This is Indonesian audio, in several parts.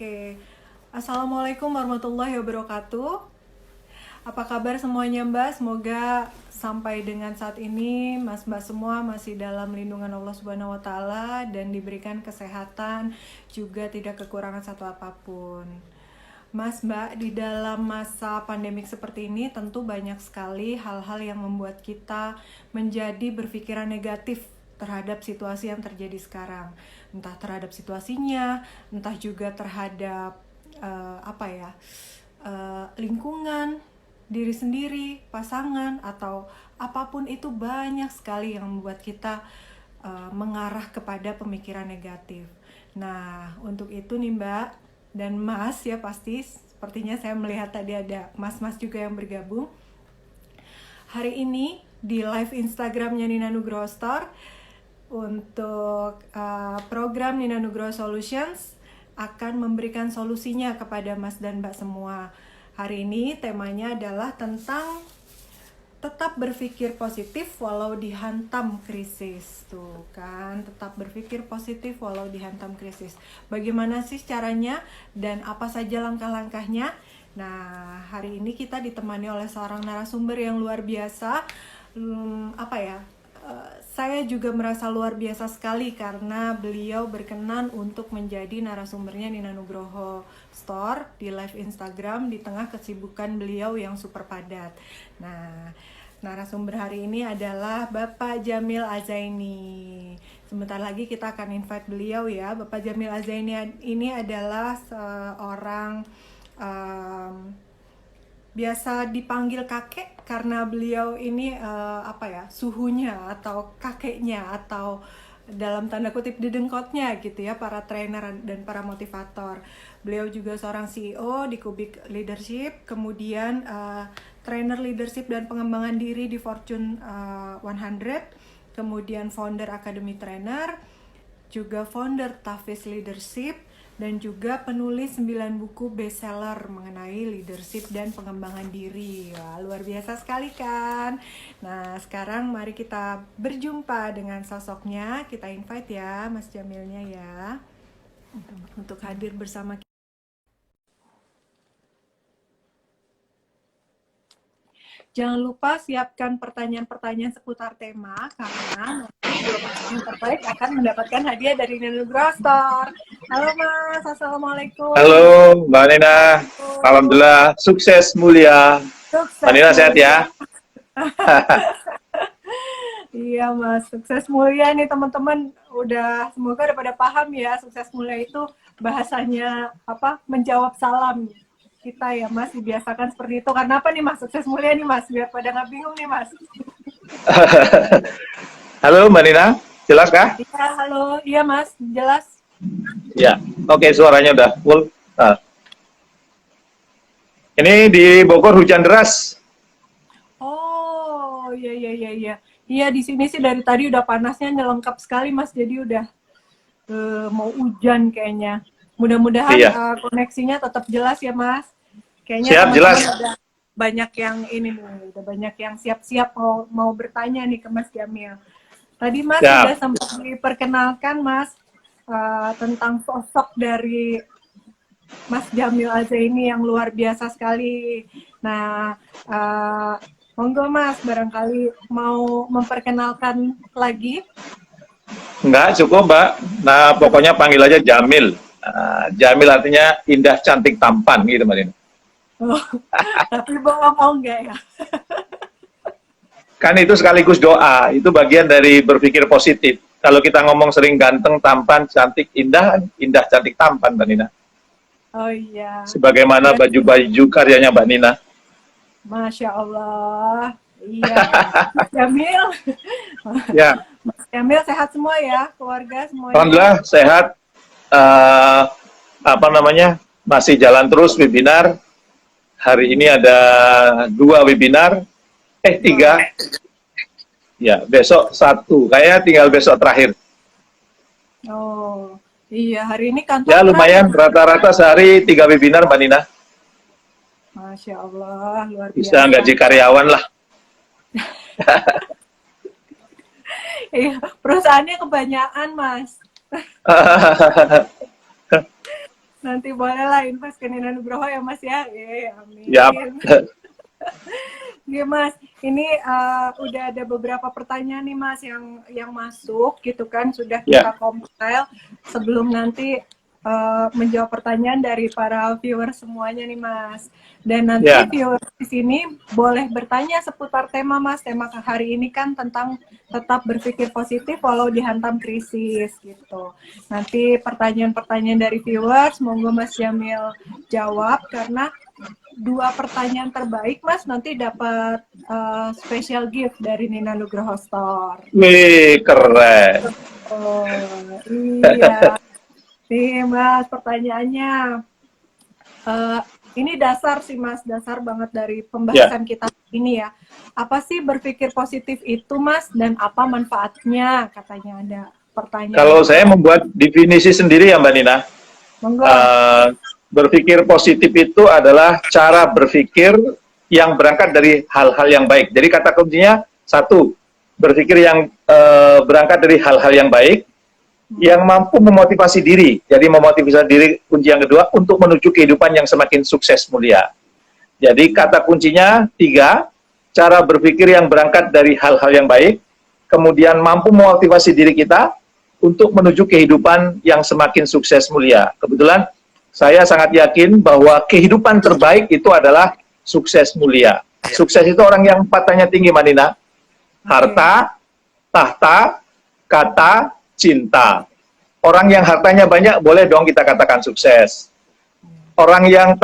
Oke. Assalamualaikum warahmatullahi wabarakatuh. Apa kabar semuanya Mbak? Semoga sampai dengan saat ini Mas Mbak semua masih dalam lindungan Allah Subhanahu wa taala dan diberikan kesehatan, juga tidak kekurangan satu apapun. Mas Mbak, di dalam masa pandemik seperti ini tentu banyak sekali hal-hal yang membuat kita menjadi berpikiran negatif terhadap situasi yang terjadi sekarang. Entah terhadap situasinya, entah juga terhadap lingkungan, diri sendiri, pasangan, atau apapun itu banyak sekali yang membuat kita mengarah kepada pemikiran negatif. Nah, untuk itu nih Mbak dan Mas ya pasti sepertinya saya melihat tadi ada Mas-mas juga yang bergabung. Hari ini di live Instagramnya Nina Nugroho Store untuk program Nina Nugroho Solutions akan memberikan solusinya kepada Mas dan Mbak semua. Hari ini temanya adalah tentang tetap berpikir positif walau dihantam krisis. Tuh kan, tetap berpikir positif walau dihantam krisis. Bagaimana sih caranya dan apa saja langkah-langkahnya? Nah, hari ini kita ditemani oleh seorang narasumber yang luar biasa. Saya juga merasa luar biasa sekali karena beliau berkenan untuk menjadi narasumbernya Nina Nugroho Store di live Instagram di tengah kesibukan beliau yang super padat. Nah, narasumber hari ini adalah Bapak Jamil Azaini. Sebentar lagi kita akan invite beliau ya. Bapak Jamil Azaini ini adalah seorang biasa dipanggil kakek karena beliau ini suhunya atau kakeknya atau dalam tanda kutip dedengkotnya gitu ya para trainer dan para motivator. Beliau juga seorang CEO di Kubik Leadership, kemudian trainer leadership dan pengembangan diri di Fortune 100, kemudian founder Academy Trainer, juga founder Tafis Leadership, dan juga penulis 9 buku bestseller mengenai leadership dan pengembangan diri. Wah, luar biasa sekali kan? Nah, sekarang mari kita berjumpa dengan sosoknya. Kita invite ya Mas Jamilnya ya untuk hadir bersama kita. Jangan lupa siapkan pertanyaan-pertanyaan seputar tema karena nanti 2 yang terbaik akan mendapatkan hadiah dari Nina Nugroho Store. Halo Mas, Assalamualaikum. Halo Mbak Nina, alhamdulillah sukses mulia. Sukses Mbak Nina sehat mulia. ya? Iya Mas, sukses mulia nih teman-teman. Semoga udah pada paham ya, sukses mulia itu bahasanya menjawab salam kita ya Mas, dibiasakan seperti itu. Karena apa nih Mas, sukses mulia nih Mas, biar pada nggak bingung nih Mas. Halo Mbak Nina, jelas kah? Iya, halo. Iya Mas, jelas. Ya, oke, suaranya udah full. Nah. Ini di Bogor hujan deras. Oh, iya. Iya, di sini sih dari tadi udah panasnya nyelengkap sekali Mas, jadi udah mau hujan kayaknya. Mudah-mudahan Iya. koneksinya tetap jelas ya Mas. Kayaknya Siap, teman-teman jelas. udah banyak yang ini nih, udah banyak yang siap-siap mau bertanya nih ke Mas Jamil. Tadi Mas Siap. sudah sempat diperkenalkan Mas tentang sosok dari Mas Jamil Azaini yang luar biasa sekali. Nah, monggo Mas, barangkali mau memperkenalkan lagi. Enggak, cukup Mbak. Nah, pokoknya panggil aja Jamil. Jamil artinya indah, cantik, tampan gitu Mbak Nina. Oh, tapi bohong enggak ya? Kan itu sekaligus doa, itu bagian dari berpikir positif. Kalau kita ngomong sering ganteng, tampan, cantik, indah, indah, cantik, tampan Mbak Nina. Oh iya. Sebagaimana baju-baju karyanya Mbak Nina. Masya Allah. Iya. Mas Jamil. Ya. Mas Jamil sehat semua ya, keluarga semuanya. Alhamdulillah sehat. Masih jalan terus webinar. Hari ini ada 2 webinar. 3. Ya, besok 1. Kayaknya tinggal besok terakhir. Oh, iya. Hari ini kantor ya lumayan, rata-rata sehari 3 webinar Mbak Nina. Masya Allah, luar biasa. Bisa gaji karyawan lah. Iya, perusahaannya kebanyakan Mas. Nanti bolehlah invest ke Nina Nugroho ya Mas ya. Amin. Yap. Iya Mas, ini udah ada beberapa pertanyaan nih Mas yang masuk gitu kan, sudah kita compile sebelum nanti menjawab pertanyaan dari para viewer semuanya nih Mas. Dan nanti viewer di sini boleh bertanya seputar tema Mas. Tema hari ini kan tentang tetap berpikir positif walau dihantam krisis gitu. Nanti pertanyaan-pertanyaan dari viewers, monggo Mas Jamil jawab karena 2 pertanyaan terbaik Mas nanti dapat special gift dari Nina Nugroho Store. Wih, keren. Oh, iya. Nih Mas, pertanyaannya ini dasar sih Mas, dasar banget dari pembahasan kita ini ya. Apa sih berpikir positif itu Mas, dan apa manfaatnya? Katanya ada pertanyaan. Kalau saya membuat definisi sendiri ya Mbak Nina, berpikir positif itu adalah cara berpikir yang berangkat dari hal-hal yang baik. Jadi kata kuncinya 1, berpikir yang berangkat dari hal-hal yang baik, yang mampu memotivasi diri. Jadi memotivasi diri kunci yang kedua untuk menuju kehidupan yang semakin sukses mulia. Jadi kata kuncinya 3, cara berpikir yang berangkat dari hal-hal yang baik, kemudian mampu memotivasi diri kita untuk menuju kehidupan yang semakin sukses mulia. Kebetulan saya sangat yakin bahwa kehidupan terbaik itu adalah sukses mulia. Sukses itu orang yang patahnya tinggi, Manina. Harta, tahta, kata, cinta. Orang yang hartanya banyak, boleh dong kita katakan sukses. Orang yang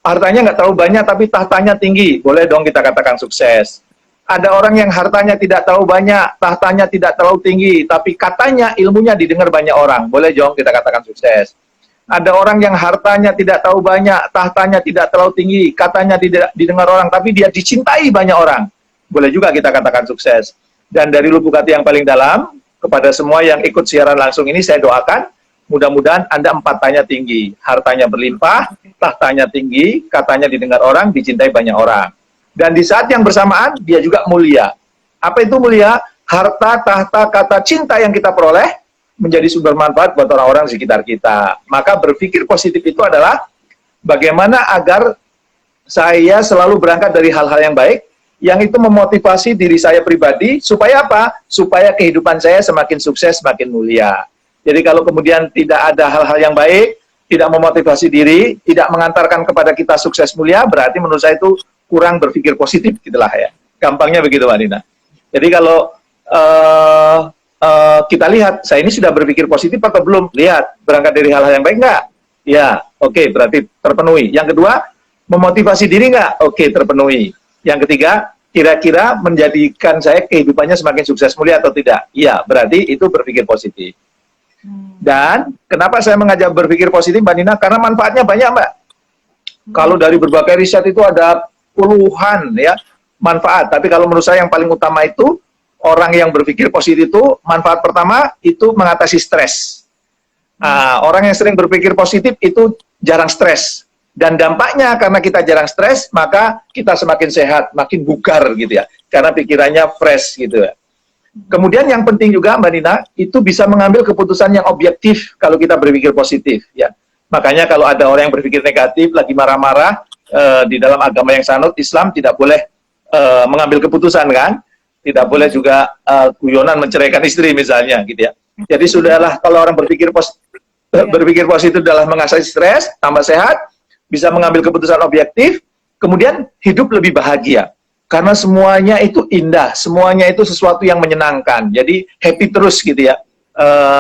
hartanya nggak terlalu banyak, tapi tahtanya tinggi, boleh dong kita katakan sukses. Ada orang yang hartanya tidak terlalu banyak, tahtanya tidak terlalu tinggi, tapi katanya ilmunya didengar banyak orang, boleh dong kita katakan sukses. Ada orang yang hartanya tidak terlalu banyak, tahtanya tidak terlalu tinggi, katanya tidak didengar orang, tapi dia dicintai banyak orang, boleh juga kita katakan sukses. Dan dari lubuk hati yang paling dalam, kepada semua yang ikut siaran langsung ini, saya doakan, mudah-mudahan Anda 4-nya tinggi, hartanya berlimpah, tahtanya tinggi, katanya didengar orang, dicintai banyak orang. Dan di saat yang bersamaan, dia juga mulia. Apa itu mulia? Harta, tahta, kata, cinta yang kita peroleh, menjadi sumber manfaat buat orang-orang di sekitar kita. Maka berpikir positif itu adalah, bagaimana agar saya selalu berangkat dari hal-hal yang baik, yang itu memotivasi diri saya pribadi, supaya apa? Supaya kehidupan saya semakin sukses, semakin mulia. Jadi kalau kemudian tidak ada hal-hal yang baik, tidak memotivasi diri, tidak mengantarkan kepada kita sukses mulia, berarti menurut saya itu kurang berpikir positif, gitulah ya. Gampangnya begitu, Mbak Nina. Jadi kalau kita lihat, saya ini sudah berpikir positif atau belum? Lihat, berangkat dari hal-hal yang baik nggak? Ya, oke, berarti terpenuhi. Yang kedua, memotivasi diri nggak? Oke, terpenuhi. Yang ketiga, kira-kira menjadikan saya kehidupannya semakin sukses mulia atau tidak? Iya, berarti itu berpikir positif. Dan kenapa saya mengajak berpikir positif, Mbak Nina? Karena manfaatnya banyak, Mbak. Kalau dari berbagai riset itu ada puluhan ya manfaat. Tapi kalau menurut saya yang paling utama itu, orang yang berpikir positif itu, manfaat pertama itu mengatasi stres. Orang yang sering berpikir positif itu jarang stres. Dan dampaknya karena kita jarang stres, maka kita semakin sehat, makin bugar gitu ya. Karena pikirannya fresh gitu ya. Kemudian yang penting juga Mbak Nina, itu bisa mengambil keputusan yang objektif kalau kita berpikir positif ya. Makanya kalau ada orang yang berpikir negatif, lagi marah-marah, di dalam agama yang sanut, Islam tidak boleh mengambil keputusan kan. Tidak boleh juga guyonan menceraikan istri misalnya gitu ya. Jadi sudahlah kalau orang berpikir positif adalah mengatasi stres, tambah sehat, bisa mengambil keputusan objektif, kemudian hidup lebih bahagia. Karena semuanya itu indah, semuanya itu sesuatu yang menyenangkan. Jadi happy terus gitu ya.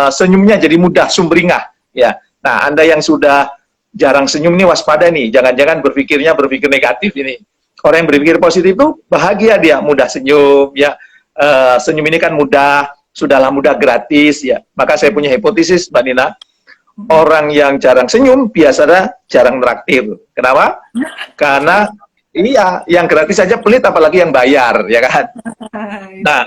Senyumnya jadi mudah, sumringah. Ya. Nah, Anda yang sudah jarang senyum nih waspada nih. Jangan-jangan berpikir negatif ini. Orang yang berpikir positif itu bahagia dia, mudah senyum. Ya. Senyum ini kan mudah, sudahlah mudah gratis. Ya. Maka saya punya hipotesis, Mbak Nina. Orang yang jarang senyum biasanya jarang traktir. Kenapa? Karena iya, yang gratis saja pelit, apalagi yang bayar, ya kan? Nah,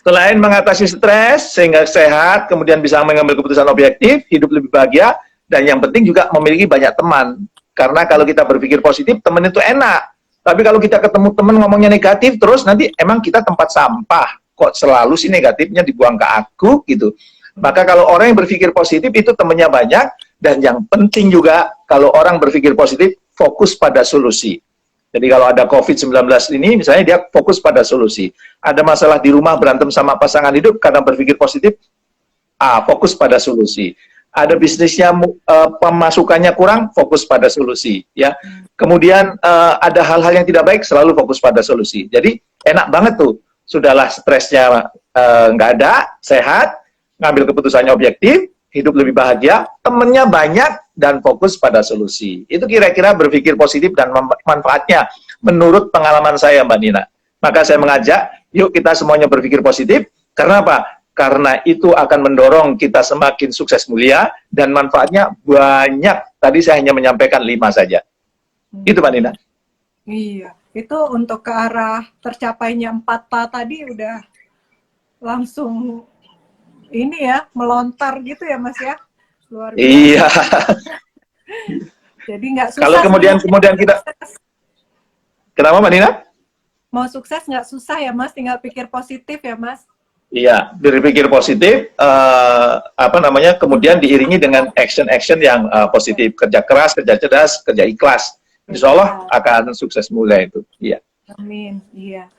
selain mengatasi stres sehingga sehat, kemudian bisa mengambil keputusan objektif, hidup lebih bahagia, dan yang penting juga memiliki banyak teman. Karena kalau kita berpikir positif, teman itu enak. Tapi kalau kita ketemu teman ngomongnya negatif, terus nanti emang kita tempat sampah. Kok selalu sih negatifnya dibuang ke aku, gitu. Maka kalau orang yang berpikir positif itu temannya banyak, Dan yang penting juga, kalau orang berpikir positif, fokus pada solusi. Jadi kalau ada COVID-19 ini, misalnya dia fokus pada solusi. Ada masalah di rumah, berantem sama pasangan hidup, karena berpikir positif, fokus pada solusi. Ada bisnisnya, pemasukannya kurang, fokus pada solusi. Ya. Kemudian ada hal-hal yang tidak baik, selalu fokus pada solusi. Jadi enak banget tuh. Sudahlah stresnya nggak ada, sehat, ngambil keputusannya objektif, hidup lebih bahagia, temennya banyak, dan fokus pada solusi. Itu kira-kira berpikir positif dan manfaatnya menurut pengalaman saya, Mbak Nina. Maka saya mengajak, yuk kita semuanya berpikir positif. Karena apa? Karena itu akan mendorong kita semakin sukses mulia, dan manfaatnya banyak. Tadi saya hanya menyampaikan 5 saja. Itu, Mbak Nina. Iya, itu untuk ke arah tercapainya 4 tadi udah langsung ini ya, melontar gitu ya Mas ya, luar biasa. Iya. Jadi nggak susah. Kalau kemudian kita, kenapa Mbak Nina? Mau sukses nggak susah ya Mas, tinggal pikir positif ya Mas. Iya, berpikir positif, kemudian diiringi dengan action-action yang positif, kerja keras, kerja cerdas, kerja ikhlas. Insya Allah akan sukses mulia itu. Iya. Amin. Iya.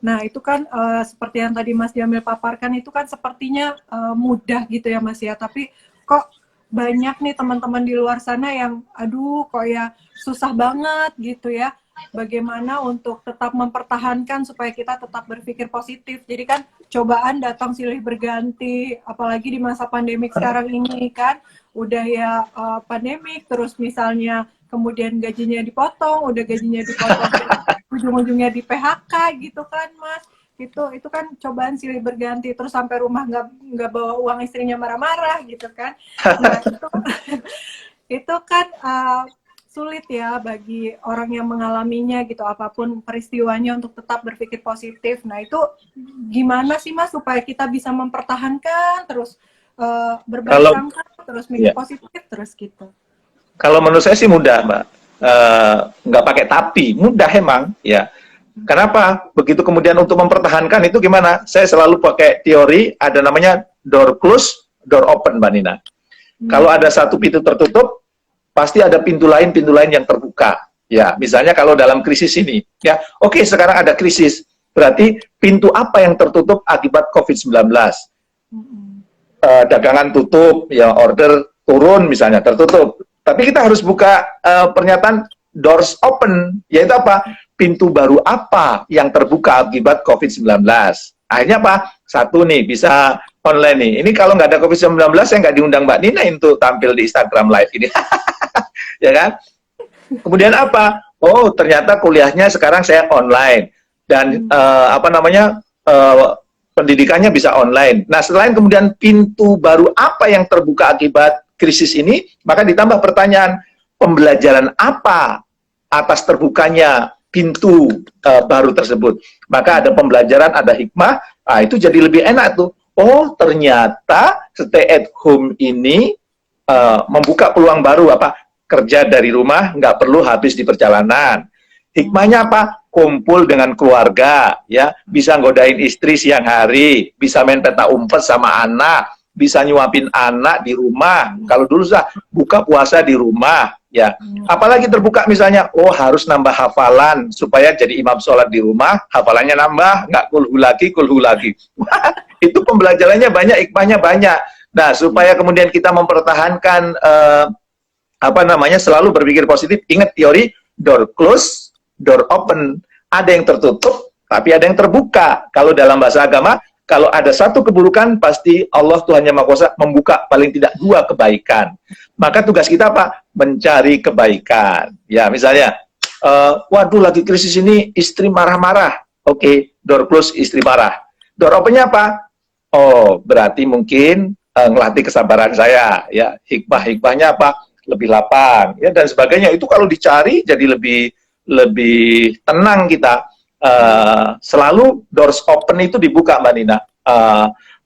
Nah, itu kan seperti yang tadi Mas Jamil paparkan, itu kan sepertinya mudah gitu ya Mas ya, tapi kok banyak nih teman-teman di luar sana yang aduh kok ya susah banget gitu ya. Bagaimana untuk tetap mempertahankan supaya kita tetap berpikir positif. Jadi kan cobaan datang silih berganti, apalagi di masa pandemik sekarang ini kan, udah ya pandemik, terus misalnya kemudian gajinya dipotong, udah gajinya dipotong, ujung-ujungnya di PHK gitu kan Mas. Itu kan cobaan silih berganti, terus sampai rumah nggak bawa uang, istrinya marah-marah gitu kan. Nah itu kan sulit ya bagi orang yang mengalaminya gitu, apapun peristiwanya, untuk tetap berpikir positif. Nah itu gimana sih Mas supaya kita bisa mempertahankan terus berbaik sangka, terus mikir positif terus gitu? Kalau menurut saya sih mudah, Mbak. Nggak pakai tapi, mudah emang. Ya. Kenapa? Begitu kemudian untuk mempertahankan itu gimana? Saya selalu pakai teori, ada namanya door close, door open, Mbak Nina. Kalau ada satu pintu tertutup, pasti ada pintu lain yang terbuka. Ya, misalnya kalau dalam krisis ini, ya, oke, sekarang ada krisis, berarti pintu apa yang tertutup akibat COVID-19? Dagangan tutup, ya, order turun misalnya, tertutup. Tapi kita harus buka pernyataan doors open, yaitu apa? Pintu baru apa yang terbuka akibat COVID-19? Akhirnya apa? Satu nih, bisa online nih. Ini kalau nggak ada COVID-19, saya nggak diundang Mbak Nina untuk tampil di Instagram Live ini. Ya kan? Kemudian apa? Oh, ternyata kuliahnya sekarang saya online. Dan pendidikannya bisa online. Nah, selain kemudian pintu baru apa yang terbuka akibat krisis ini, maka ditambah pertanyaan, pembelajaran apa atas terbukanya pintu baru tersebut. Maka ada pembelajaran, ada hikmah, itu jadi lebih enak tuh. Oh, ternyata stay at home ini membuka peluang baru, kerja dari rumah, nggak perlu habis di perjalanan. Hikmahnya apa? Kumpul dengan keluarga, ya, bisa godain istri siang hari, bisa main peta umpet sama anak, bisa nyuapin anak di rumah. Kalau dulu buka puasa di rumah, ya. Apalagi terbuka misalnya, oh harus nambah hafalan supaya jadi imam sholat di rumah, hafalannya nambah, nggak kulhu lagi. Itu pembelajarannya banyak, hikmahnya banyak. Nah, supaya kemudian kita mempertahankan selalu berpikir positif, ingat teori door close, door open. Ada yang tertutup, tapi ada yang terbuka. Kalau dalam bahasa agama, kalau ada satu keburukan, pasti Allah Tuhan Yang Maha Kuasa membuka paling tidak 2 kebaikan. Maka tugas kita apa? Mencari kebaikan. Ya, misalnya, waduh lagi krisis ini, istri marah-marah. Oke, door close, istri marah. Door opennya apa? Oh, berarti mungkin ngelatih kesabaran saya. Ya, hikmahnya apa? Lebih lapang, ya, dan sebagainya. Itu kalau dicari jadi lebih tenang kita. Selalu doors open itu dibuka, Mbak Nina.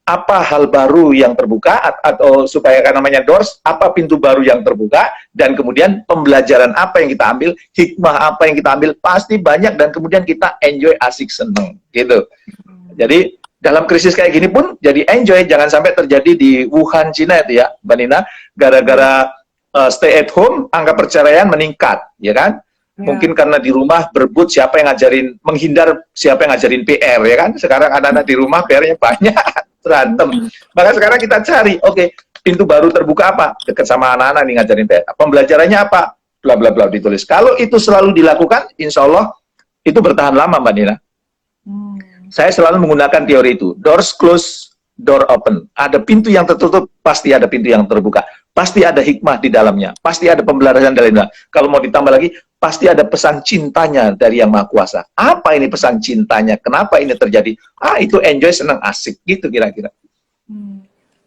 Apa hal baru yang terbuka, atau supaya kan namanya doors, apa pintu baru yang terbuka, dan kemudian pembelajaran apa yang kita ambil, hikmah apa yang kita ambil, pasti banyak, dan kemudian kita enjoy, asik, seneng gitu. Jadi dalam krisis kayak gini pun jadi enjoy, jangan sampai terjadi di Wuhan, Cina itu ya, Mbak Nina, gara-gara stay at home, angka perceraian meningkat, ya kan? Ya. Mungkin karena di rumah berebut siapa yang ngajarin, menghindar siapa yang ngajarin PR, ya kan? Sekarang anak-anak di rumah PR-nya banyak, berantem. Maka sekarang kita cari, oke, pintu baru terbuka apa? Dekat sama anak-anak nih ngajarin PR. Pembelajarannya apa? Bla bla bla ditulis. Kalau itu selalu dilakukan, insya Allah itu bertahan lama, Mbak Nina. Saya selalu menggunakan teori itu. Doors close, door open. Ada pintu yang tertutup, pasti ada pintu yang terbuka. Pasti ada hikmah di dalamnya. Pasti ada pembelajaran dalamnya. Kalau mau ditambah lagi, pasti ada pesan cintanya dari Yang Maha Kuasa. Apa ini pesan cintanya? Kenapa ini terjadi? Itu enjoy, senang, asik. Gitu kira-kira.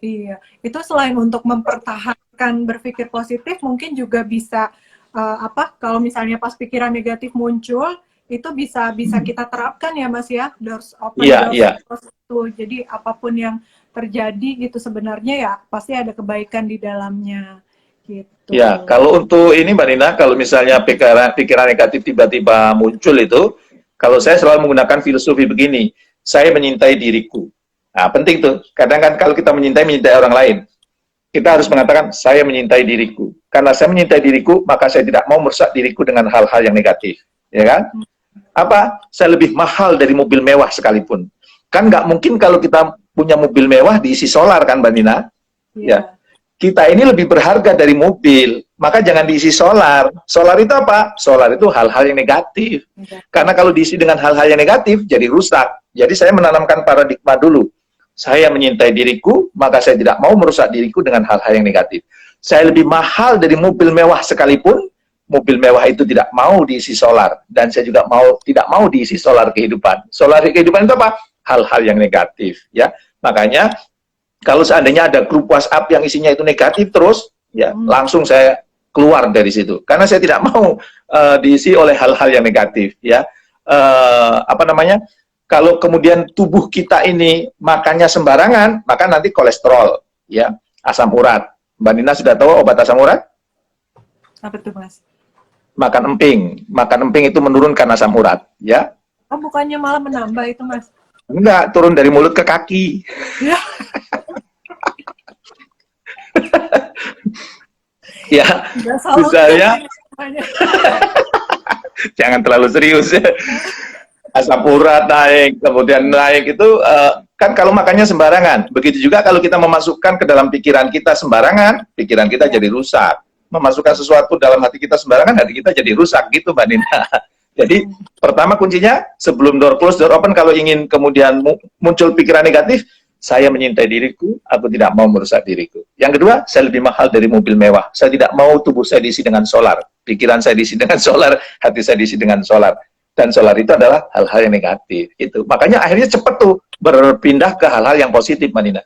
Iya, itu selain untuk mempertahankan berpikir positif, mungkin juga bisa kalau misalnya pas pikiran negatif muncul, itu bisa kita terapkan ya Mas ya, doors open, doors close itu. Jadi apapun yang terjadi gitu sebenarnya ya pasti ada kebaikan di dalamnya gitu. Ya, kalau untuk ini Mbak Nina, kalau misalnya pikiran negatif tiba-tiba muncul itu, kalau saya selalu menggunakan filosofi begini, saya menyintai diriku. Nah, penting tuh. Kadang kan kalau kita menyintai orang lain, kita harus mengatakan saya menyintai diriku. Karena saya menyintai diriku, maka saya tidak mau merusak diriku dengan hal-hal yang negatif, ya kan? Apa? Saya lebih mahal dari mobil mewah sekalipun. Kan nggak mungkin kalau kita punya mobil mewah diisi solar kan, Mbak Nina? Ya. Kita ini lebih berharga dari mobil, maka jangan diisi solar. Solar itu apa? Solar itu hal-hal yang negatif. Karena kalau diisi dengan hal-hal yang negatif, jadi rusak. Jadi saya menanamkan paradigma dulu. Saya menyintai diriku, maka saya tidak mau merusak diriku dengan hal-hal yang negatif. Saya lebih mahal dari mobil mewah sekalipun, mobil mewah itu tidak mau diisi solar. Dan saya juga tidak mau diisi solar kehidupan. Solar kehidupan itu apa? Hal-hal yang negatif. Ya, makanya kalau seandainya ada grup WhatsApp yang isinya itu negatif terus, ya langsung saya keluar dari situ. Karena saya tidak mau diisi oleh hal-hal yang negatif. Ya, kalau kemudian tubuh kita ini makannya sembarangan, maka nanti kolesterol, ya, asam urat. Mbak Nina sudah tahu obat asam urat? Apa tuh Mas? Makan emping. Makan emping itu menurunkan asam urat, ya. Oh, bukannya malah menambah itu Mas? Enggak, turun dari mulut ke kaki. Ya. Ya, misalnya, jangan terlalu serius ya. Asam urat naik, kemudian naik itu kan kalau makannya sembarangan. Begitu juga kalau kita memasukkan ke dalam pikiran kita sembarangan, pikiran kita jadi rusak. Memasukkan sesuatu dalam hati kita sembarangan, hati kita jadi rusak gitu Mbak Nina. Jadi pertama kuncinya sebelum door close, door open, kalau ingin kemudian muncul pikiran negatif, saya menyintai diriku, aku tidak mau merusak diriku. Yang kedua, saya lebih mahal dari mobil mewah. Saya tidak mau tubuh saya diisi dengan solar. Pikiran saya diisi dengan solar, hati saya diisi dengan solar. Dan solar itu adalah hal-hal yang negatif. Itu. Makanya akhirnya cepat tuh berpindah ke hal-hal yang positif, Manina.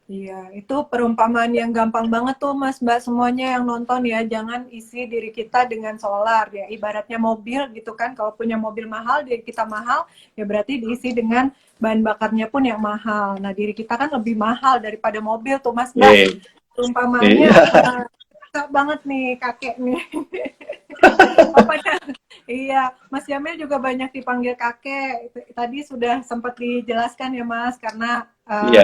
Iya, itu perumpamaan yang gampang banget tuh Mas Mbak semuanya yang nonton ya. Jangan isi diri kita dengan solar ya. Ibaratnya mobil gitu kan. Kalau punya mobil mahal, diri kita mahal, ya berarti diisi dengan bahan bakarnya pun yang mahal. Nah, diri kita kan lebih mahal daripada mobil tuh Mas Mbak. Perumpamaannya cakep banget nih kakek nih. Iya, Mas Jamil juga banyak dipanggil kakek. Tadi sudah sempat dijelaskan ya Mas, karena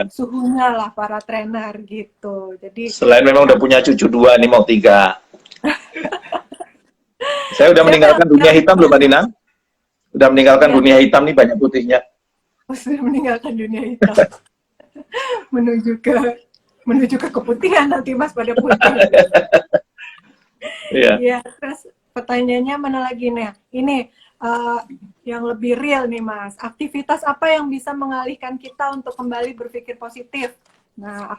suhunya lah para trainer gitu. Jadi selain memang udah punya cucu 2, nih mau 3. Saya udah meninggalkan dunia hitam loh, Mbak Nina. Udah meninggalkan dunia hitam nih, banyak putihnya. Sudah meninggalkan dunia hitam. menuju ke keputihan nanti Mas pada putih. Iya. Terus pertanyaannya mana lagi nih? Ini yang lebih real nih Mas. Aktivitas apa yang bisa mengalihkan kita untuk kembali berpikir positif? Nah,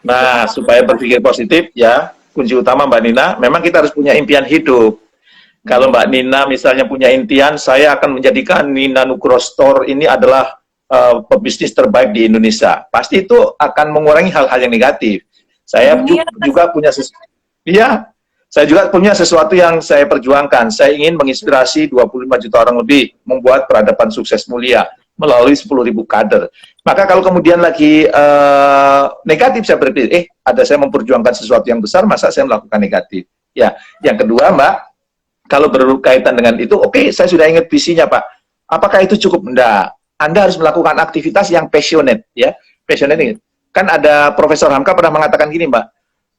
supaya berpikir positif ya, kunci utama Mbak Nina, memang kita harus punya impian hidup. Kalau Mbak Nina misalnya punya impian, saya akan menjadikan Nina Nugroho Store ini adalah pebisnis terbaik di Indonesia. Pasti itu akan mengurangi hal-hal yang negatif. Saya juga punya saya juga punya sesuatu yang saya perjuangkan. Saya ingin menginspirasi 25 juta orang lebih membuat peradaban sukses mulia melalui 10.000 kader. Maka kalau kemudian lagi negatif, saya berpikir, ada saya memperjuangkan sesuatu yang besar, masa saya melakukan negatif? Ya, yang kedua, Mbak, kalau berkaitan dengan itu, saya sudah ingat visinya, Pak. Apakah itu cukup? Enggak. Anda harus melakukan aktivitas yang passionate, ya. Passionate ini. Kan ada Profesor Hamka pernah mengatakan gini, Mbak.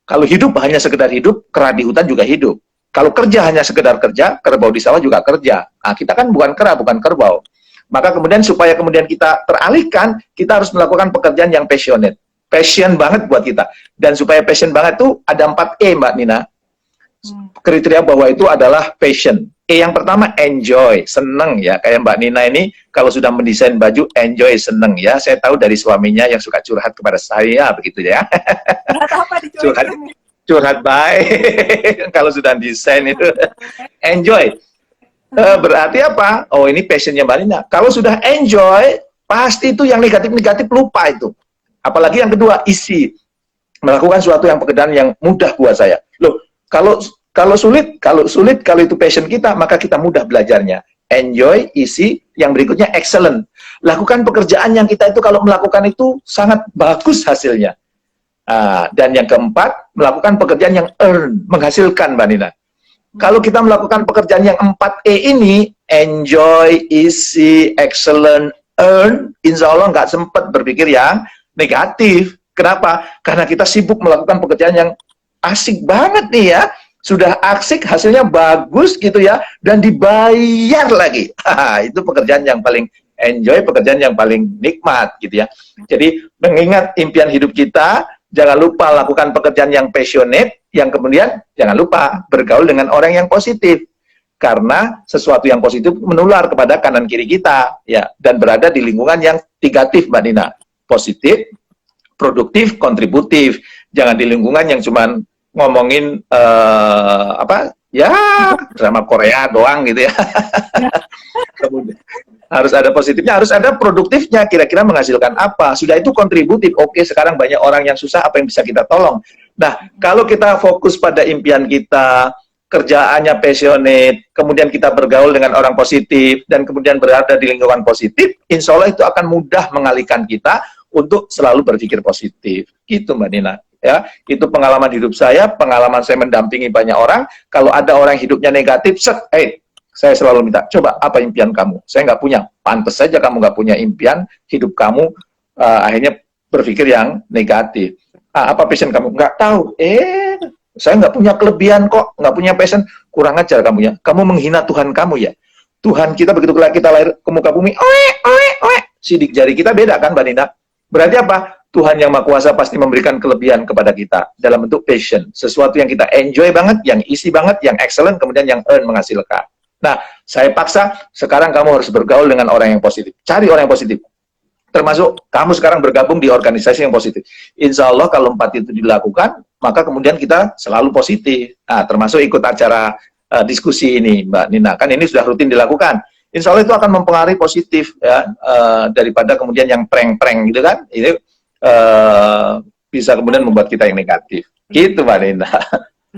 Kalau hidup hanya sekedar hidup, kera di hutan juga hidup. Kalau kerja hanya sekedar kerja, kerbau di sawah juga kerja. Nah, kita kan bukan kera, bukan kerbau. Maka kemudian supaya kemudian kita teralihkan, kita harus melakukan pekerjaan yang passionate. Passion banget buat kita. Dan supaya passion banget tuh ada 4E, Mbak Nina. Kriteria bahwa itu adalah passion. E yang pertama, enjoy, seneng ya. Kayak Mbak Nina ini, kalau sudah mendesain baju, enjoy, seneng ya. Saya tahu dari suaminya yang suka curhat kepada saya, begitu ya. Berat apa curhat, dicuekin nih? curhat baik. Kalau sudah desain itu, enjoy. Berarti apa? Oh, ini passionnya Mbak Nina. Kalau sudah enjoy, pasti itu yang negatif-negatif lupa itu. Apalagi yang kedua, isi. Melakukan suatu yang pekerjaan yang mudah buat saya. Loh, kalau sulit, kalau itu passion kita, maka kita mudah belajarnya. Enjoy, isi, yang berikutnya excellent. Lakukan pekerjaan yang kita itu kalau melakukan itu sangat bagus hasilnya. Dan yang keempat, melakukan pekerjaan yang earn, menghasilkan, Mbak Nina. Kalau kita melakukan pekerjaan yang 4E ini, enjoy, isi, excellent, earn, insya Allah nggak sempat berpikir yang negatif. Kenapa? Karena kita sibuk melakukan pekerjaan yang asik banget nih ya. Sudah asik, hasilnya bagus gitu ya, dan dibayar lagi. Itu pekerjaan yang paling enjoy, pekerjaan yang paling nikmat gitu ya. Jadi mengingat impian hidup kita, jangan lupa lakukan pekerjaan yang passionate, yang kemudian jangan lupa bergaul dengan orang yang positif. Karena sesuatu yang positif menular kepada kanan kiri kita ya, dan berada di lingkungan yang negatif, Mbak Nina. Positif, produktif, kontributif. Jangan di lingkungan yang cuman ngomongin apa ya drama Korea doang gitu ya. Kemudian harus ada positifnya, harus ada produktifnya, kira-kira menghasilkan apa, sudah itu kontributif. Oke, sekarang banyak orang yang susah, apa yang bisa kita tolong. Nah, kalau kita fokus pada impian kita, kerjaannya passionate, kemudian kita bergaul dengan orang positif, dan kemudian berada di lingkungan positif, insya Allah itu akan mudah mengalihkan kita untuk selalu berpikir positif. Gitu, Mbak Nina. Ya, itu pengalaman hidup saya, pengalaman saya mendampingi banyak orang. Kalau ada orang hidupnya negatif, saya selalu minta, coba apa impian kamu? Saya nggak punya. Pantes saja kamu nggak punya impian, hidup kamu akhirnya berpikir yang negatif. Apa passion kamu? Nggak tahu. Saya nggak punya kelebihan kok, nggak punya passion. Kurang ajar kamu ya. Kamu menghina Tuhan kamu ya. Tuhan kita begitu kita lahir ke muka bumi, sidik jari kita beda kan, Mbak Nina? Berarti apa? Tuhan yang Maha Kuasa pasti memberikan kelebihan kepada kita dalam bentuk passion. Sesuatu yang kita enjoy banget, yang isi banget, yang excellent, kemudian yang earn, menghasilkan. Nah, saya paksa, sekarang kamu harus bergaul dengan orang yang positif. Cari orang yang positif. Termasuk kamu sekarang bergabung di organisasi yang positif. Insya Allah kalau 4 itu dilakukan, maka kemudian kita selalu positif. Nah, termasuk ikut acara diskusi ini, Mbak Nina. Kan ini sudah rutin dilakukan. Insya Allah itu akan mempengaruhi positif ya, daripada kemudian yang prank-prank gitu kan. Ini bisa kemudian membuat kita yang negatif. Gitu, Mbak Nina.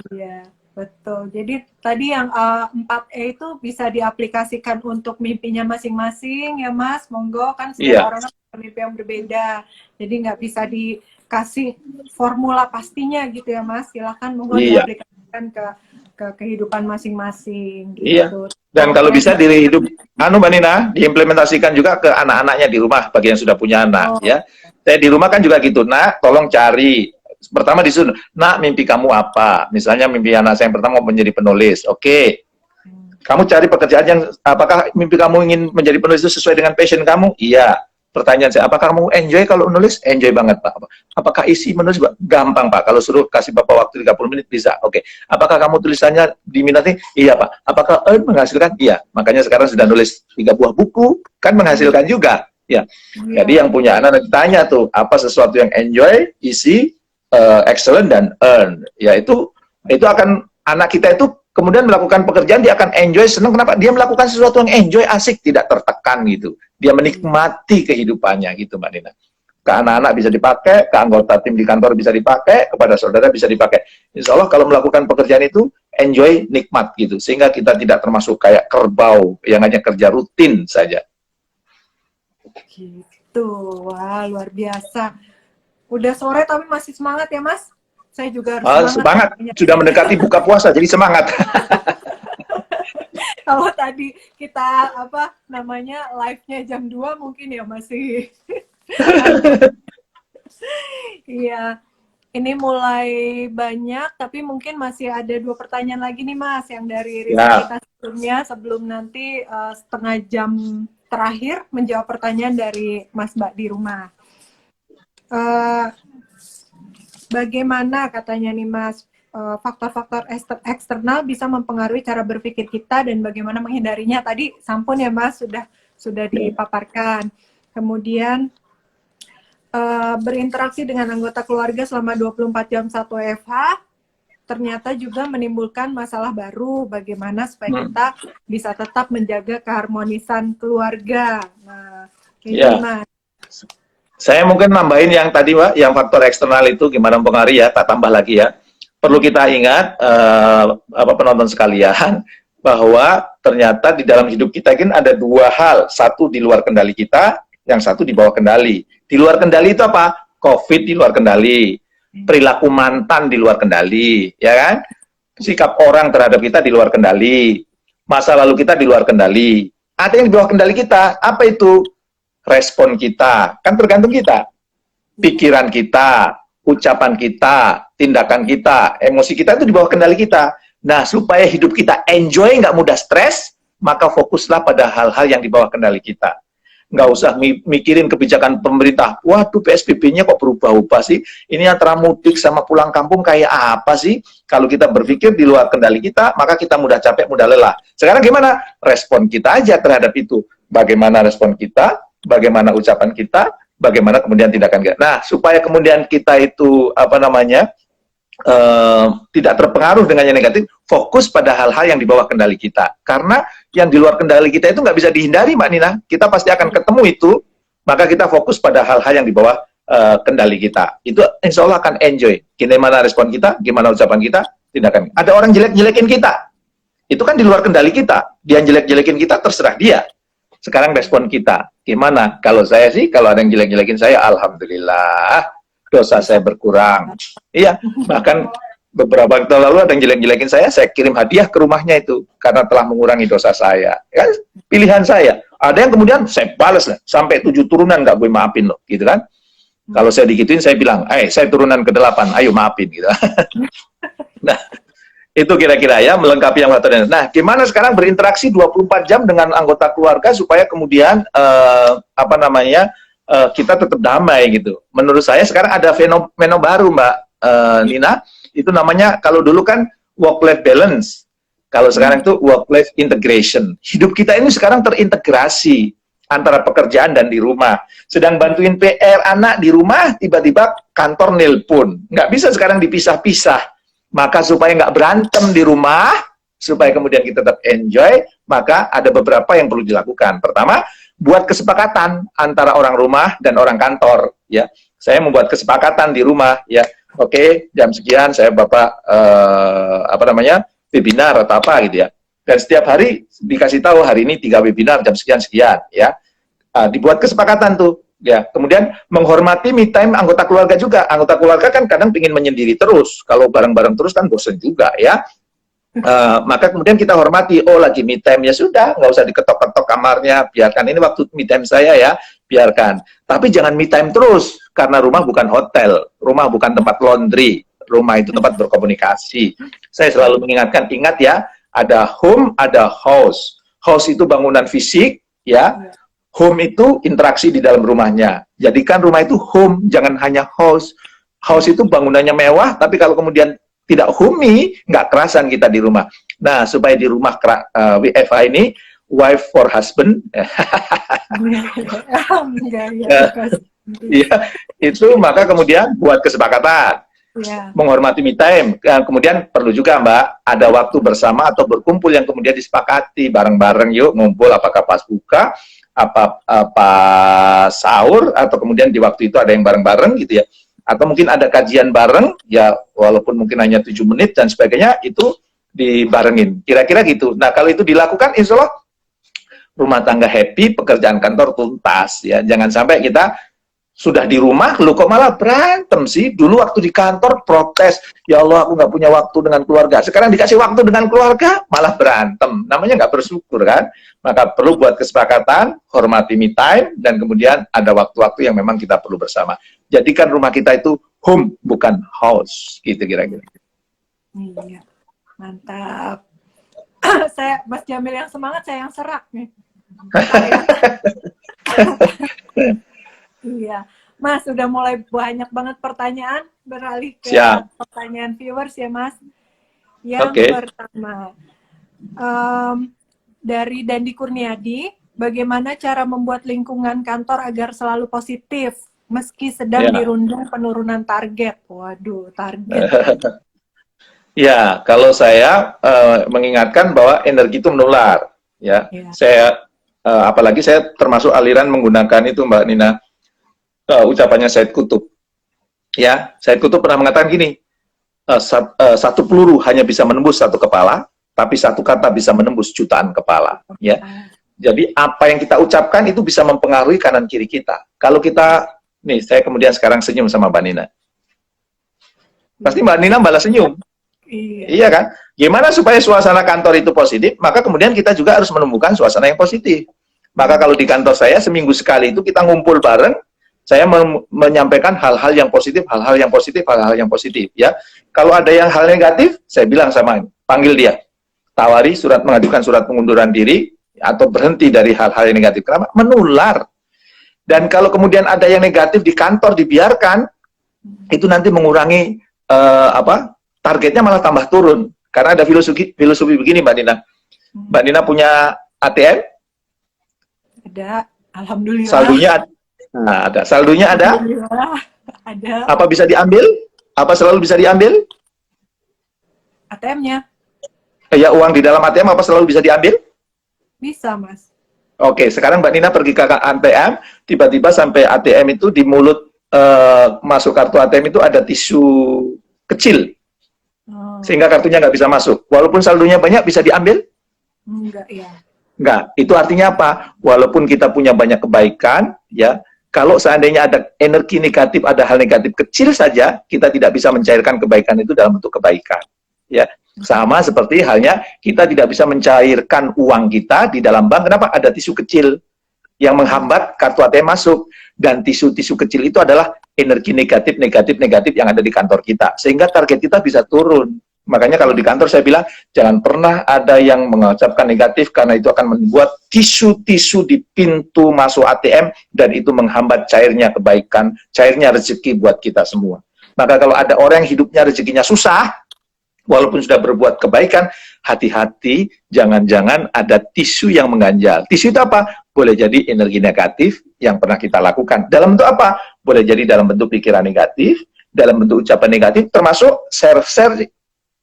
Iya, betul. Jadi tadi yang 4E itu bisa diaplikasikan untuk mimpinya masing-masing ya Mas. Monggo, kan setiap orang punya mimpi yang berbeda. Jadi nggak bisa dikasih formula pastinya gitu ya Mas. Silakan monggo diaplikasikan ke kehidupan masing-masing gitu. Iya. Dan kalau bisa diri hidup Mbak Nina, diimplementasikan juga ke anak-anaknya di rumah bagi yang sudah punya anak ya. Saya di rumah kan juga gitu, Nak, tolong cari. Pertama disuruh, Nak, mimpi kamu apa? Misalnya mimpi anak saya yang pertama mau menjadi penulis. Oke. Kamu cari pekerjaan yang, apakah mimpi kamu ingin menjadi penulis itu sesuai dengan passion kamu? Iya. Pertanyaan saya, apakah kamu enjoy kalau menulis? Enjoy banget, Pak. Apakah isi menulis? Gampang, Pak. Kalau suruh kasih Bapak waktu 30 menit, bisa. Oke. Apakah kamu tulisannya diminati? Iya, Pak. Apakah menghasilkan? Iya. Makanya sekarang sudah nulis 3 buah buku, kan menghasilkan juga. Ya. Jadi yang punya anak ditanya tuh, apa sesuatu yang enjoy, isi, excellent, dan earn. Ya, itu akan, anak kita itu kemudian melakukan pekerjaan, dia akan enjoy, senang. Kenapa? Dia melakukan sesuatu yang enjoy, asik, tidak tertekan gitu. Dia menikmati kehidupannya gitu, Mbak Nina. Ke anak-anak bisa dipakai, ke anggota tim di kantor bisa dipakai, kepada saudara bisa dipakai. Insya Allah kalau melakukan pekerjaan itu, enjoy, nikmat gitu. Sehingga kita tidak termasuk kayak kerbau yang hanya kerja rutin saja. Gitu, wah luar biasa. Udah sore tapi masih semangat ya Mas? Saya juga harus semangat. Sudah mendekati buka puasa, jadi semangat. Kalau tadi kita live-nya jam 2 mungkin ya masih. Iya. Ini mulai banyak, tapi mungkin masih ada 2 pertanyaan lagi nih Mas, yang dari riset Ya, kita sebelumnya, sebelum nanti setengah jam terakhir menjawab pertanyaan dari Mas Mbak di rumah. Eh, Bagaimana katanya nih Mas, faktor-faktor eksternal bisa mempengaruhi cara berpikir kita dan bagaimana menghindarinya? Tadi sampun ya Mas, sudah dipaparkan. Kemudian berinteraksi dengan anggota keluarga selama 24 jam 1 WFH ternyata juga menimbulkan masalah baru, bagaimana supaya kita bisa tetap menjaga keharmonisan keluarga. Nah, ini ya. Mas. Saya mungkin nambahin yang tadi, Mbak, yang faktor eksternal itu gimana mempengaruhi ya, tak tambah lagi ya. Perlu kita ingat, penonton sekalian, bahwa ternyata di dalam hidup kita kan ada dua hal, satu di luar kendali kita, yang satu di bawah kendali. Di luar kendali itu apa? COVID di luar kendali, perilaku mantan di luar kendali, ya kan? Sikap orang terhadap kita di luar kendali, masa lalu kita di luar kendali. Ada yang di bawah kendali kita, apa itu? Respon kita, kan tergantung kita. Pikiran kita, ucapan kita, tindakan kita, emosi kita itu di bawah kendali kita. Nah, supaya hidup kita enjoy, nggak mudah stres, maka fokuslah pada hal-hal yang di bawah kendali kita. Nggak usah mikirin kebijakan pemerintah. Waduh, PSBB-nya kok berubah-ubah sih? Ini antara mudik sama pulang kampung kayak apa sih? Kalau kita berpikir di luar kendali kita, maka kita mudah capek, mudah lelah. Sekarang gimana? Respon kita aja terhadap itu. Bagaimana respon kita? Bagaimana ucapan kita, bagaimana kemudian tindakan kita. Nah, supaya kemudian kita itu tidak terpengaruh dengan yang negatif, fokus pada hal-hal yang di bawah kendali kita. Karena yang di luar kendali kita itu nggak bisa dihindari, Mbak Nina. Kita pasti akan ketemu itu, maka kita fokus pada hal-hal yang di bawah kendali kita. Itu insya Allah akan enjoy. Gimana respon kita, gimana ucapan kita, tindakan. Ada orang jelek-jelekin kita, itu kan di luar kendali kita. Dia jelek-jelekin kita, terserah dia. Sekarang respon kita, gimana? Kalau saya sih, kalau ada yang jelek-jelekin saya, alhamdulillah, dosa saya berkurang. Iya, bahkan beberapa waktu lalu ada yang jelek-jelekin saya kirim hadiah ke rumahnya itu, karena telah mengurangi dosa saya. Ya, pilihan saya. Ada yang kemudian saya balas, sampai 7 turunan nggak gue maafin loh, gitu kan. Kalau saya digituin, saya bilang, saya turunan ke-8, ayo maafin, gitu. Nah, itu kira-kira ya melengkapi yang faktornya. Nah, gimana sekarang berinteraksi 24 jam dengan anggota keluarga supaya kemudian kita tetap damai gitu. Menurut saya sekarang ada fenomena baru, Mbak Nina, itu namanya, kalau dulu kan work-life balance. Kalau sekarang itu work-life integration. Hidup kita ini sekarang terintegrasi antara pekerjaan dan di rumah. Sedang bantuin PR anak di rumah, tiba-tiba kantor nelpon. Nggak bisa sekarang dipisah-pisah. Maka supaya nggak berantem di rumah, supaya kemudian kita tetap enjoy, maka ada beberapa yang perlu dilakukan. Pertama, buat kesepakatan antara orang rumah dan orang kantor. Ya, saya membuat kesepakatan di rumah. Ya, oke, jam sekian saya Bapak webinar atau apa gitu ya. Dan setiap hari dikasih tahu hari ini 3 webinar jam sekian-sekian. Ya, dibuat kesepakatan tuh. Ya, kemudian menghormati me time anggota keluarga juga. Anggota keluarga kan kadang ingin menyendiri terus. Kalau bareng-bareng terus kan bosen juga ya. Maka kemudian kita hormati. Oh, lagi me time, ya sudah, nggak usah diketok-ketok kamarnya. Biarkan ini waktu me time saya ya, biarkan. Tapi jangan me time terus, karena rumah bukan hotel, rumah bukan tempat laundry, rumah itu tempat berkomunikasi. Saya selalu mengingatkan, ingat ya, ada home, ada house. House itu bangunan fisik, ya. Home itu interaksi di dalam rumahnya. Jadikan rumah itu home, jangan hanya house. House itu bangunannya mewah, tapi kalau kemudian tidak homey, nggak kerasan kita di rumah. Nah, supaya di rumah WFH ini, wife for husband. Ya, itu maka kemudian buat kesepakatan. Menghormati me time. Kemudian perlu juga, Mbak, ada waktu bersama atau berkumpul yang kemudian disepakati bareng-bareng, yuk ngumpul, apakah pas buka, apa sahur, atau kemudian di waktu itu ada yang bareng-bareng gitu ya, atau mungkin ada kajian bareng ya, walaupun mungkin hanya 7 menit dan sebagainya, itu dibarengin, kira-kira gitu. Nah, kalau itu dilakukan, insya Allah rumah tangga happy, pekerjaan kantor tuntas ya. Jangan sampai kita Sudah di rumah, lu kok malah berantem sih? Dulu waktu di kantor protes, ya Allah aku nggak punya waktu dengan keluarga. Sekarang dikasih waktu dengan keluarga, malah berantem. Namanya nggak bersyukur kan? Maka perlu buat kesepakatan, hormati me time, dan kemudian ada waktu-waktu yang memang kita perlu bersama. Jadikan rumah kita itu home, bukan house. Gitu kira-kira. Iya, mantap. Mas Jamil yang semangat, saya yang serak nih. Iya, Mas, udah mulai banyak banget pertanyaan, beralih ke pertanyaan viewers ya, Mas. Yang pertama, dari Dandi Kurniadi, bagaimana cara membuat lingkungan kantor agar selalu positif, meski sedang dirundung penurunan target? Waduh, target. Ya, kalau saya mengingatkan bahwa energi itu menular. Ya, saya apalagi saya termasuk aliran menggunakan itu, Mbak Nina. Ucapannya Said Kutub. Ya, Said Kutub pernah mengatakan gini, satu peluru hanya bisa menembus satu kepala, tapi satu kata bisa menembus jutaan kepala. Ya, jadi apa yang kita ucapkan itu bisa mempengaruhi kanan kiri kita. Kalau kita, nih saya kemudian sekarang senyum sama Mbak Nina, pasti Mbak Nina balas senyum. Iya kan? Gimana supaya suasana kantor itu positif? Maka kemudian kita juga harus menemukan suasana yang positif. Maka kalau di kantor saya seminggu sekali itu kita ngumpul bareng. Saya menyampaikan hal-hal yang positif, hal-hal yang positif, hal-hal yang positif, ya. Kalau ada yang hal negatif, saya bilang sama panggil dia, tawari mengajukan surat pengunduran diri atau berhenti dari hal-hal yang negatif. Kenapa? Menular. Dan kalau kemudian ada yang negatif di kantor dibiarkan, itu nanti mengurangi targetnya malah tambah turun. Karena ada filosofi begini, Mbak Nina. Mbak Nina punya ATM? Ada, alhamdulillah. Saldonya ada. Nah, ada. Saldonya ada? Ada. Apa bisa diambil? Apa selalu bisa diambil? ATM-nya. Ya, uang di dalam ATM apa selalu bisa diambil? Bisa, Mas. Oke, sekarang Mbak Nina pergi ke ATM, tiba-tiba sampai ATM itu di mulut masuk kartu ATM itu ada tisu kecil. Sehingga kartunya nggak bisa masuk. Walaupun saldonya banyak, bisa diambil? Enggak, ya. Enggak. Itu artinya apa? Walaupun kita punya banyak kebaikan, ya, kalau seandainya ada energi negatif, ada hal negatif kecil saja, kita tidak bisa mencairkan kebaikan itu dalam bentuk kebaikan. Ya, sama seperti halnya kita tidak bisa mencairkan uang kita di dalam bank. Kenapa? Ada tisu kecil yang menghambat kartu ATM masuk. Dan tisu-tisu kecil itu adalah energi negatif yang ada di kantor kita. Sehingga target kita bisa turun. Makanya kalau di kantor saya bilang, jangan pernah ada yang mengucapkan negatif, karena itu akan membuat tisu-tisu di pintu masuk ATM, dan itu menghambat cairnya kebaikan, cairnya rezeki buat kita semua. Maka kalau ada orang yang hidupnya rezekinya susah, walaupun sudah berbuat kebaikan, hati-hati, jangan-jangan ada tisu yang mengganjal. Tisu itu apa? Boleh jadi energi negatif yang pernah kita lakukan. Dalam bentuk apa? Boleh jadi dalam bentuk pikiran negatif, dalam bentuk ucapan negatif, termasuk share-share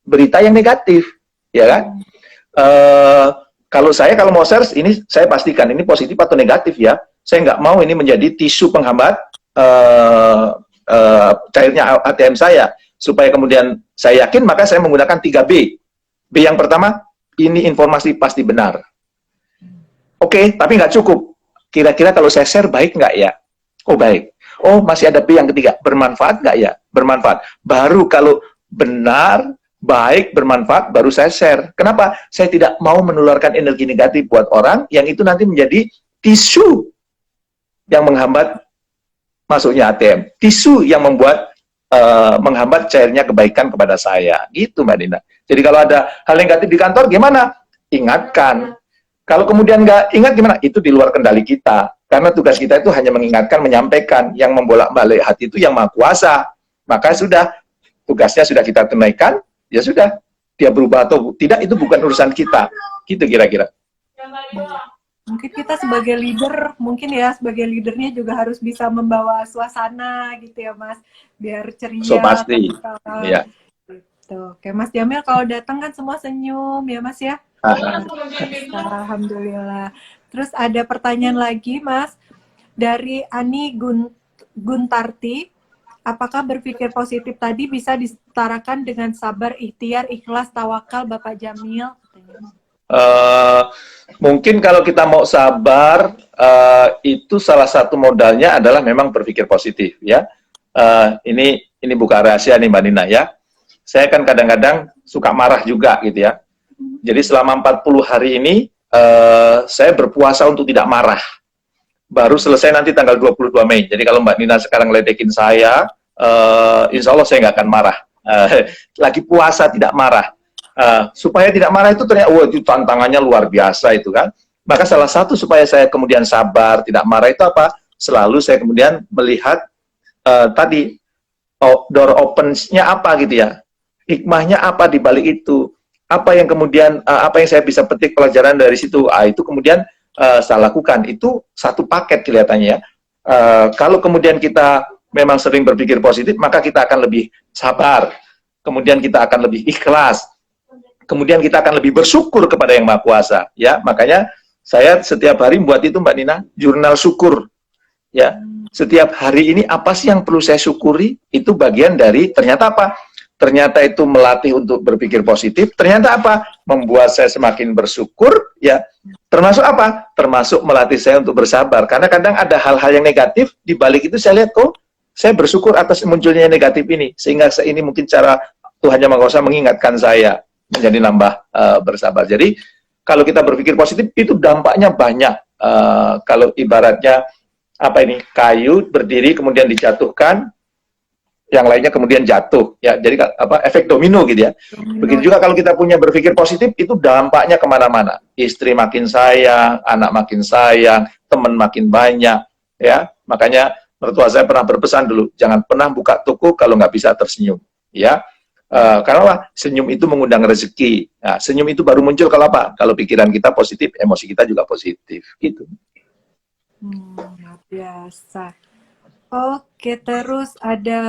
berita yang negatif, ya kan? Kalau mau share, ini saya pastikan ini positif atau negatif ya. Saya nggak mau ini menjadi tisu penghambat cairnya ATM saya. Supaya kemudian saya yakin, maka saya menggunakan 3B. B yang pertama, ini informasi pasti benar. Oke, tapi nggak cukup. Kira-kira kalau saya share baik nggak ya? Oh baik. Oh masih ada B yang ketiga, bermanfaat nggak ya? Bermanfaat. Baru kalau benar, baik, bermanfaat, baru saya share. Kenapa? Saya tidak mau menularkan energi negatif buat orang yang itu nanti menjadi tisu yang menghambat masuknya ATM. Tisu yang membuat menghambat cairnya kebaikan kepada saya. Gitu, Mbak Nina. Jadi kalau ada hal negatif di kantor, gimana? Ingatkan. Kalau kemudian nggak ingat, gimana? Itu di luar kendali kita. Karena tugas kita itu hanya mengingatkan, menyampaikan. Yang membolak-balik hati itu yang Maha Kuasa. Maka sudah, tugasnya sudah kita tunaikan, ya sudah. Dia berubah atau tidak, itu bukan urusan kita. Gitu kira-kira. Mungkin kita sebagai leader, mungkin ya sebagai leadernya juga harus bisa membawa suasana gitu ya Mas, biar ceria. So pasti, ya. Gitu. Kayak Mas Jamil kalau datang kan semua senyum ya Mas ya. Alhamdulillah. Terus ada pertanyaan lagi Mas dari Ani Guntarti, apakah berpikir positif tadi bisa disetarakan dengan sabar, ikhtiar, ikhlas, tawakal Bapak Jamil? Mungkin kalau kita mau sabar, itu salah satu modalnya adalah memang berpikir positif, ya. Ini bukan rahasia nih Mbak Nina, ya. Saya kan kadang-kadang suka marah juga gitu ya. Jadi selama 40 hari ini, saya berpuasa untuk tidak marah. Baru selesai nanti tanggal 22 Mei. Jadi kalau Mbak Nina sekarang ledekin saya, insya Allah saya nggak akan marah. Lagi puasa tidak marah. Supaya tidak marah itu ternyata, wah itu tantangannya luar biasa itu kan. Maka salah satu supaya saya kemudian sabar, tidak marah itu apa? Selalu saya kemudian melihat tadi door opens-nya apa gitu ya. Hikmahnya apa di balik itu? Apa yang kemudian apa yang saya bisa petik pelajaran dari situ? Itu kemudian saya lakukan. Itu satu paket kelihatannya ya. Kalau kemudian kita memang sering berpikir positif, maka kita akan lebih sabar. Kemudian kita akan lebih ikhlas. Kemudian kita akan lebih bersyukur kepada Yang Maha Kuasa, ya. Makanya saya setiap hari buat itu Mbak Nina, jurnal syukur. Ya, setiap hari ini apa sih yang perlu saya syukuri? Itu bagian dari ternyata apa? Ternyata itu melatih untuk berpikir positif. Ternyata apa? Membuat saya semakin bersyukur, ya. Termasuk apa? Termasuk melatih saya untuk bersabar. Karena kadang ada hal-hal yang negatif, di balik itu saya lihat, oh, saya bersyukur atas munculnya negatif ini. Sehingga ini mungkin cara Tuhan Yang Maha Kuasa mengingatkan saya menjadi nambah bersabar. Jadi kalau kita berpikir positif itu dampaknya banyak. Kalau ibaratnya apa ini, kayu berdiri kemudian dijatuhkan, yang lainnya kemudian jatuh, ya. Jadi apa, efek domino gitu ya. Begitu juga kalau kita punya berpikir positif, itu dampaknya kemana-mana. Istri makin sayang, anak makin sayang, teman makin banyak, ya. Makanya mertua saya pernah berpesan dulu, jangan pernah buka toko kalau nggak bisa tersenyum, ya. Karena apa? Senyum itu mengundang rezeki. Nah, senyum itu baru muncul kalau apa? Kalau pikiran kita positif, emosi kita juga positif. Gitu. Luar biasa. Oke, terus ada,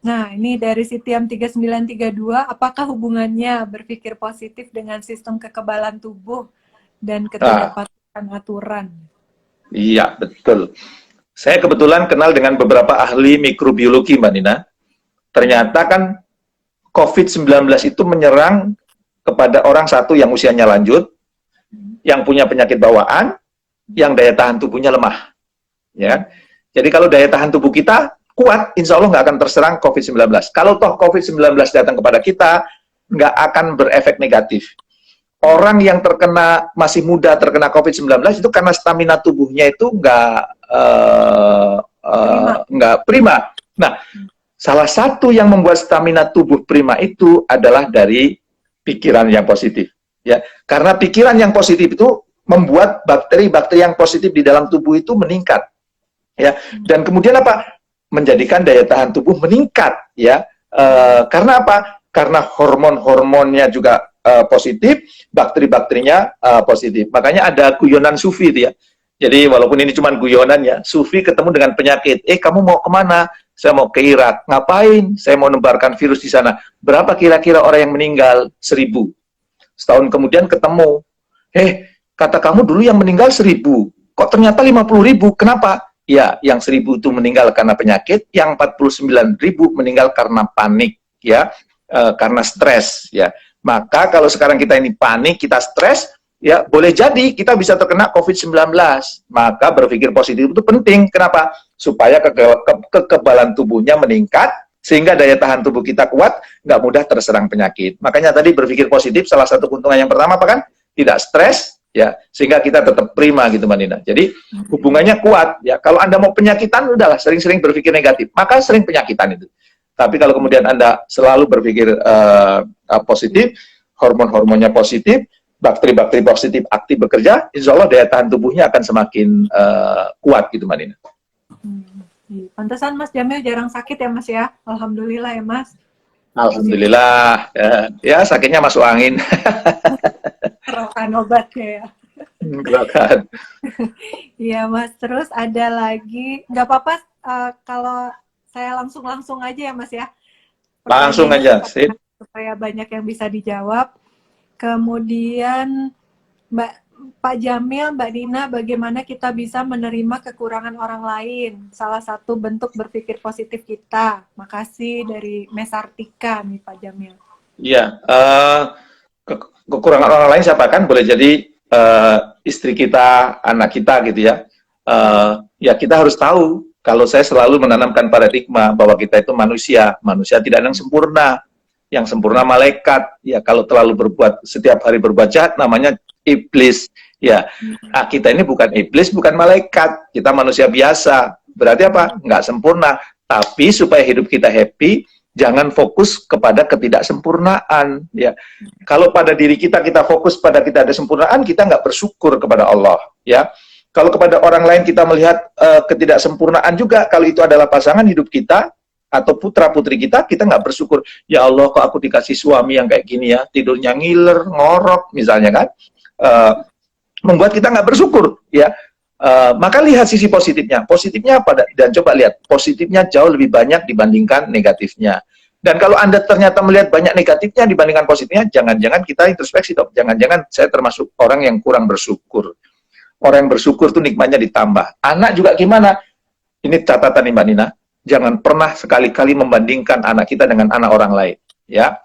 nah ini dari Sitiam 3932, apakah hubungannya berpikir positif dengan sistem kekebalan tubuh dan ketidakpatuhan aturan? Iya, betul. Saya kebetulan kenal dengan beberapa ahli mikrobiologi, Mbak Nina. Ternyata kan COVID-19 itu menyerang kepada orang satu yang usianya lanjut, yang punya penyakit bawaan, yang daya tahan tubuhnya lemah. Ya. Jadi kalau daya tahan tubuh kita kuat, insya Allah nggak akan terserang COVID-19. Kalau toh COVID-19 datang kepada kita, nggak akan berefek negatif. Orang yang terkena, masih muda terkena COVID-19 itu karena stamina tubuhnya itu nggak prima. Nah, salah satu yang membuat stamina tubuh prima itu adalah dari pikiran yang positif, ya. Karena pikiran yang positif itu membuat bakteri-bakteri yang positif di dalam tubuh itu meningkat, ya. Dan kemudian apa? Menjadikan daya tahan tubuh meningkat, ya. Karena apa? Karena hormon-hormonnya juga positif, bakteri-bakterinya positif. Makanya ada guyonan sufi itu ya. Jadi walaupun ini cuma guyonan ya, sufi ketemu dengan penyakit. Kamu mau kemana? Saya mau ke Irak. Ngapain? Saya mau nebarkan virus di sana. Berapa kira-kira orang yang meninggal? 1000. Setahun kemudian ketemu. Kata kamu dulu yang meninggal 1000. Kok ternyata 50.000? Kenapa? Ya, yang 1000 itu meninggal karena penyakit, yang 49.000 meninggal karena panik, ya, karena stres, ya. Maka kalau sekarang kita ini panik, kita stres, ya boleh jadi kita bisa terkena COVID-19. Maka berpikir positif itu penting. Kenapa? Supaya kekebalan tubuhnya meningkat, sehingga daya tahan tubuh kita kuat, nggak mudah terserang penyakit. Makanya tadi berpikir positif, salah satu keuntungan yang pertama apa kan? Tidak stres, ya, sehingga kita tetap prima gitu Mbak Nina. Jadi hubungannya kuat, ya. Kalau Anda mau penyakitan, udahlah sering-sering berpikir negatif, maka sering penyakitan itu. Tapi kalau kemudian Anda selalu berpikir positif, hormon-hormonnya positif, bakteri-bakteri positif aktif bekerja, insya Allah daya tahan tubuhnya akan semakin kuat gitu Mbak Nina. Pantesan Mas Jamil jarang sakit ya Mas ya. Alhamdulillah ya Mas. Alhamdulillah. Ya sakitnya masuk angin. Kerokan obatnya ya. Kerokan. Iya Mas. Terus ada lagi, nggak apa-apa kalau saya langsung aja ya Mas ya. Langsung aja. Supaya banyak yang bisa dijawab. Kemudian Pak Jamil, Mbak Dina, bagaimana kita bisa menerima kekurangan orang lain? Salah satu bentuk berpikir positif kita. Makasih dari Mesartika nih Pak Jamil. Iya, kekurangan orang lain siapa kan? Boleh jadi istri kita, anak kita gitu ya. Ya kita harus tahu kalau saya selalu menanamkan paradigma bahwa kita itu manusia, manusia tidak ada yang sempurna. Yang sempurna malaikat. Ya kalau terlalu berbuat setiap hari berbuat jahat namanya iblis. Ya, kita ini bukan iblis, bukan malaikat. Kita manusia biasa. Berarti apa? Nggak sempurna. Tapi supaya hidup kita happy, jangan fokus kepada ketidaksempurnaan. Ya, kalau pada diri kita fokus pada kita ada sempurnaan, kita nggak bersyukur kepada Allah. Ya, kalau kepada orang lain kita melihat ketidaksempurnaan juga, kalau itu adalah pasangan hidup kita atau putra putri kita nggak bersyukur. Ya Allah, kok aku dikasih suami yang kayak gini ya, tidurnya ngiler, ngorok, misalnya kan, membuat kita nggak bersyukur. Ya, maka lihat sisi positifnya. Positifnya apa? Dan coba lihat positifnya jauh lebih banyak dibandingkan negatifnya. Dan kalau Anda ternyata melihat banyak negatifnya dibandingkan positifnya, jangan-jangan kita introspeksi dong. Jangan-jangan saya termasuk orang yang kurang bersyukur. Orang yang bersyukur tuh nikmatnya ditambah. Anak juga gimana? Ini catatan nih Mbak Nina. Jangan pernah sekali-kali membandingkan anak kita dengan anak orang lain. Ya,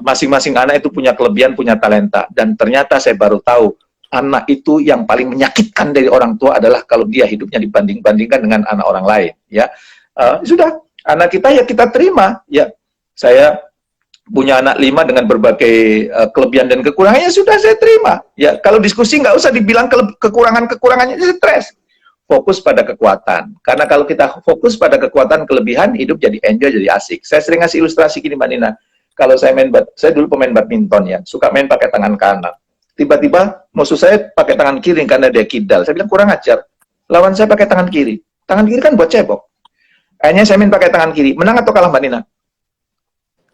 masing-masing anak itu punya kelebihan, punya talenta. Dan ternyata saya baru tahu, anak itu yang paling menyakitkan dari orang tua adalah kalau dia hidupnya dibanding-bandingkan dengan anak orang lain. Ya, sudah, anak kita ya kita terima. Ya, saya punya anak 5 dengan berbagai kelebihan dan kekurangannya, sudah saya terima. Ya, kalau diskusi nggak usah dibilang kekurangannya, stres. Fokus pada kekuatan. Karena kalau kita fokus pada kekuatan, kelebihan, hidup jadi enjoy, jadi asik. Saya sering ngasih ilustrasi gini Mbak Nina. Kalau saya saya dulu pemain badminton ya, suka main pakai tangan kanan. Tiba-tiba musuh saya pakai tangan kiri karena dia kidal. Saya bilang kurang ajar. Lawan saya pakai tangan kiri. Tangan kiri kan buat cebok. Akhirnya saya main pakai tangan kiri. Menang atau kalah Mbak Nina?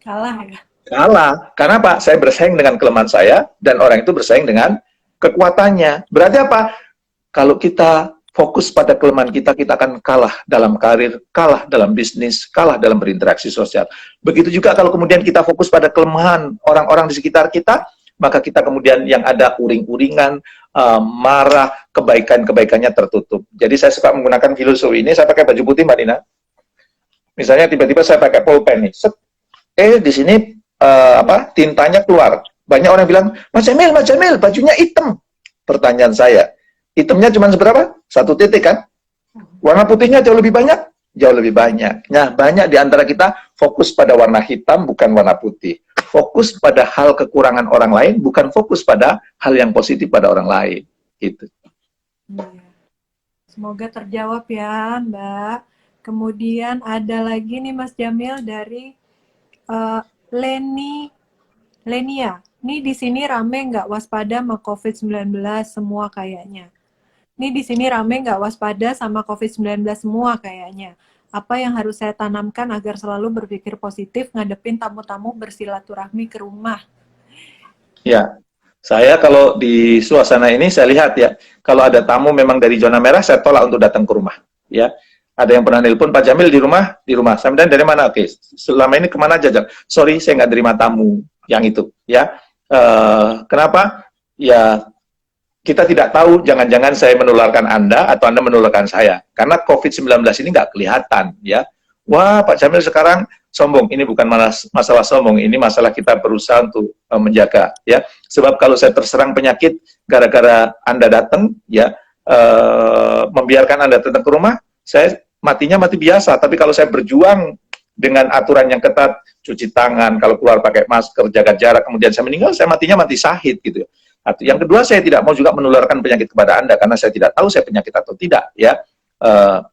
Kalah ya. Kalah. Karena apa? Saya bersaing dengan kelemahan saya dan orang itu bersaing dengan kekuatannya. Berarti apa? Kalau kita fokus pada kelemahan kita akan kalah dalam karir, kalah dalam bisnis, kalah dalam berinteraksi sosial. Begitu juga kalau kemudian kita fokus pada kelemahan orang-orang di sekitar kita, maka kita kemudian yang ada uring-uringan, marah, kebaikan-kebaikannya tertutup. Jadi saya suka menggunakan filosofi ini, saya pakai baju putih Mbak Nina. Misalnya tiba-tiba saya pakai pulpen nih, di sini tintanya keluar. Banyak orang bilang, Mas Jamil, bajunya hitam. Pertanyaan saya, hitamnya cuma seberapa? 1 titik kan? Warna putihnya jauh lebih banyak? Jauh lebih banyak. Nah, banyak di antara kita fokus pada warna hitam, bukan warna putih. Fokus pada hal kekurangan orang lain, bukan fokus pada hal yang positif pada orang lain. Gitu. Semoga terjawab ya, Mbak. Kemudian ada lagi nih Mas Jamil dari Lenia. Nih di sini rame nggak waspada sama COVID-19 semua kayaknya. Nih di sini rame nggak waspada sama COVID-19 semua kayaknya. Apa yang harus saya tanamkan agar selalu berpikir positif ngadepin tamu-tamu bersilaturahmi ke rumah? Ya, saya kalau di suasana ini saya lihat ya, kalau ada tamu memang dari zona merah, saya tolak untuk datang ke rumah. Ya, ada yang pernah nelpon Pak Jamil di rumah. Saya bilang dari mana? Oke, selama ini kemana aja? Sorry, saya nggak terima tamu yang itu. Ya, kenapa? Ya, kita tidak tahu, jangan-jangan saya menularkan Anda atau Anda menularkan saya. Karena COVID-19 ini nggak kelihatan, ya. Wah, Pak Jamil sekarang sombong. Ini bukan masalah sombong, ini masalah kita berusaha untuk menjaga, ya. Sebab kalau saya terserang penyakit gara-gara Anda datang, ya, membiarkan Anda datang ke rumah, saya matinya mati biasa. Tapi kalau saya berjuang dengan aturan yang ketat, cuci tangan, kalau keluar pakai masker, jaga jarak, kemudian saya meninggal, saya matinya mati syahid, gitu. Yang kedua, saya tidak mau juga menularkan penyakit kepada Anda karena saya tidak tahu saya penyakit atau tidak, ya.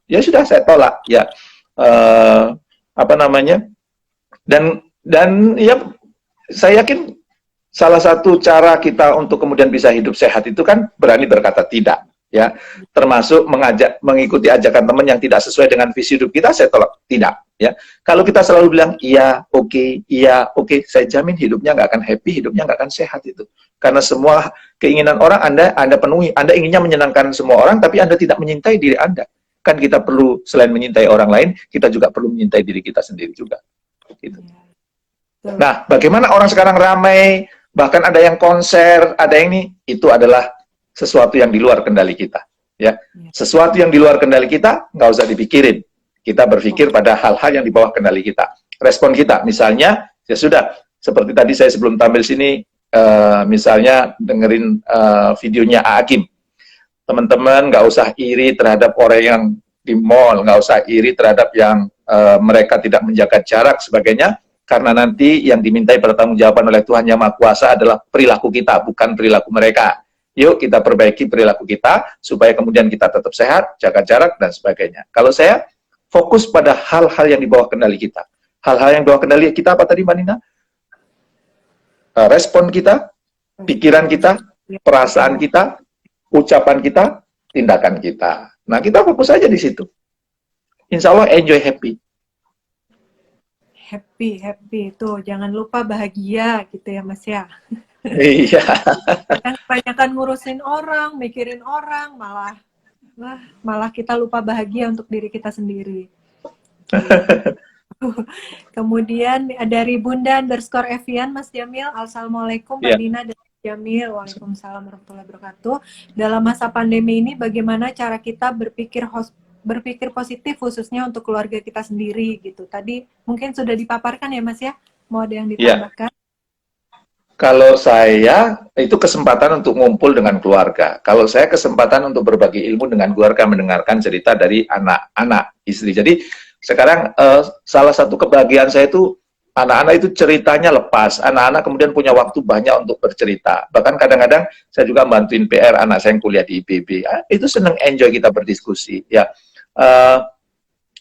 Ya sudah, saya tolak, ya. Dan ya saya yakin salah satu cara kita untuk kemudian bisa hidup sehat itu kan berani berkata tidak, ya. Termasuk mengikuti ajakan teman yang tidak sesuai dengan visi hidup kita, saya tolak, tidak, ya. Kalau kita selalu bilang iya, oke, saya jamin hidupnya nggak akan happy, hidupnya nggak akan sehat itu. Karena semua keinginan orang Anda penuhi. Anda inginnya menyenangkan semua orang, tapi Anda tidak menyintai diri Anda. Kan kita perlu, selain menyintai orang lain, kita juga perlu menyintai diri kita sendiri juga. Gitu. Nah, bagaimana orang sekarang ramai, bahkan ada yang konser, ada yang ini, itu adalah sesuatu yang di luar kendali kita. Ya, sesuatu yang di luar kendali kita, nggak usah dipikirin. Kita berpikir pada hal-hal yang di bawah kendali kita. Respon kita, misalnya, ya sudah, seperti tadi saya sebelum tampil sini, misalnya dengerin videonya Agim, teman-teman nggak usah iri terhadap orang yang di mall, nggak usah iri terhadap yang mereka tidak menjaga jarak sebagainya, karena nanti yang dimintai pertanggungjawaban oleh Tuhan Yang Maha Kuasa adalah perilaku kita, bukan perilaku mereka. Yuk kita perbaiki perilaku kita, supaya kemudian kita tetap sehat, jaga jarak, dan sebagainya. Kalau saya fokus pada hal-hal yang di bawah kendali kita. Hal-hal yang di bawah kendali kita apa tadi, Mbak Nina? Respon kita, pikiran kita, perasaan kita, ucapan kita, tindakan kita. Nah, kita fokus aja di situ. Insya Allah enjoy, happy. Happy tuh, jangan lupa bahagia gitu ya Mas ya. Iya. Yang kebanyakan ngurusin orang, mikirin orang, malah kita lupa bahagia untuk diri kita sendiri. Kemudian dari Bunda_Evian, Mas Jamil, Assalamualaikum Mbak Dina dan Jamil, waalaikumsalam warahmatullahi wabarakatuh. Dalam masa pandemi ini bagaimana cara kita berpikir positif khususnya untuk keluarga kita sendiri gitu. Tadi mungkin sudah dipaparkan ya Mas ya, mau ada yang ditambahkan? Kalau saya, itu kesempatan untuk ngumpul dengan keluarga. Kalau saya kesempatan untuk berbagi ilmu dengan keluarga, mendengarkan cerita dari anak-anak, istri. Jadi sekarang salah satu kebahagiaan saya itu, anak-anak itu ceritanya lepas. Anak-anak kemudian punya waktu banyak untuk bercerita. Bahkan kadang-kadang saya juga bantuin PR anak saya yang kuliah di IPB. Itu seneng enjoy kita berdiskusi. Ya,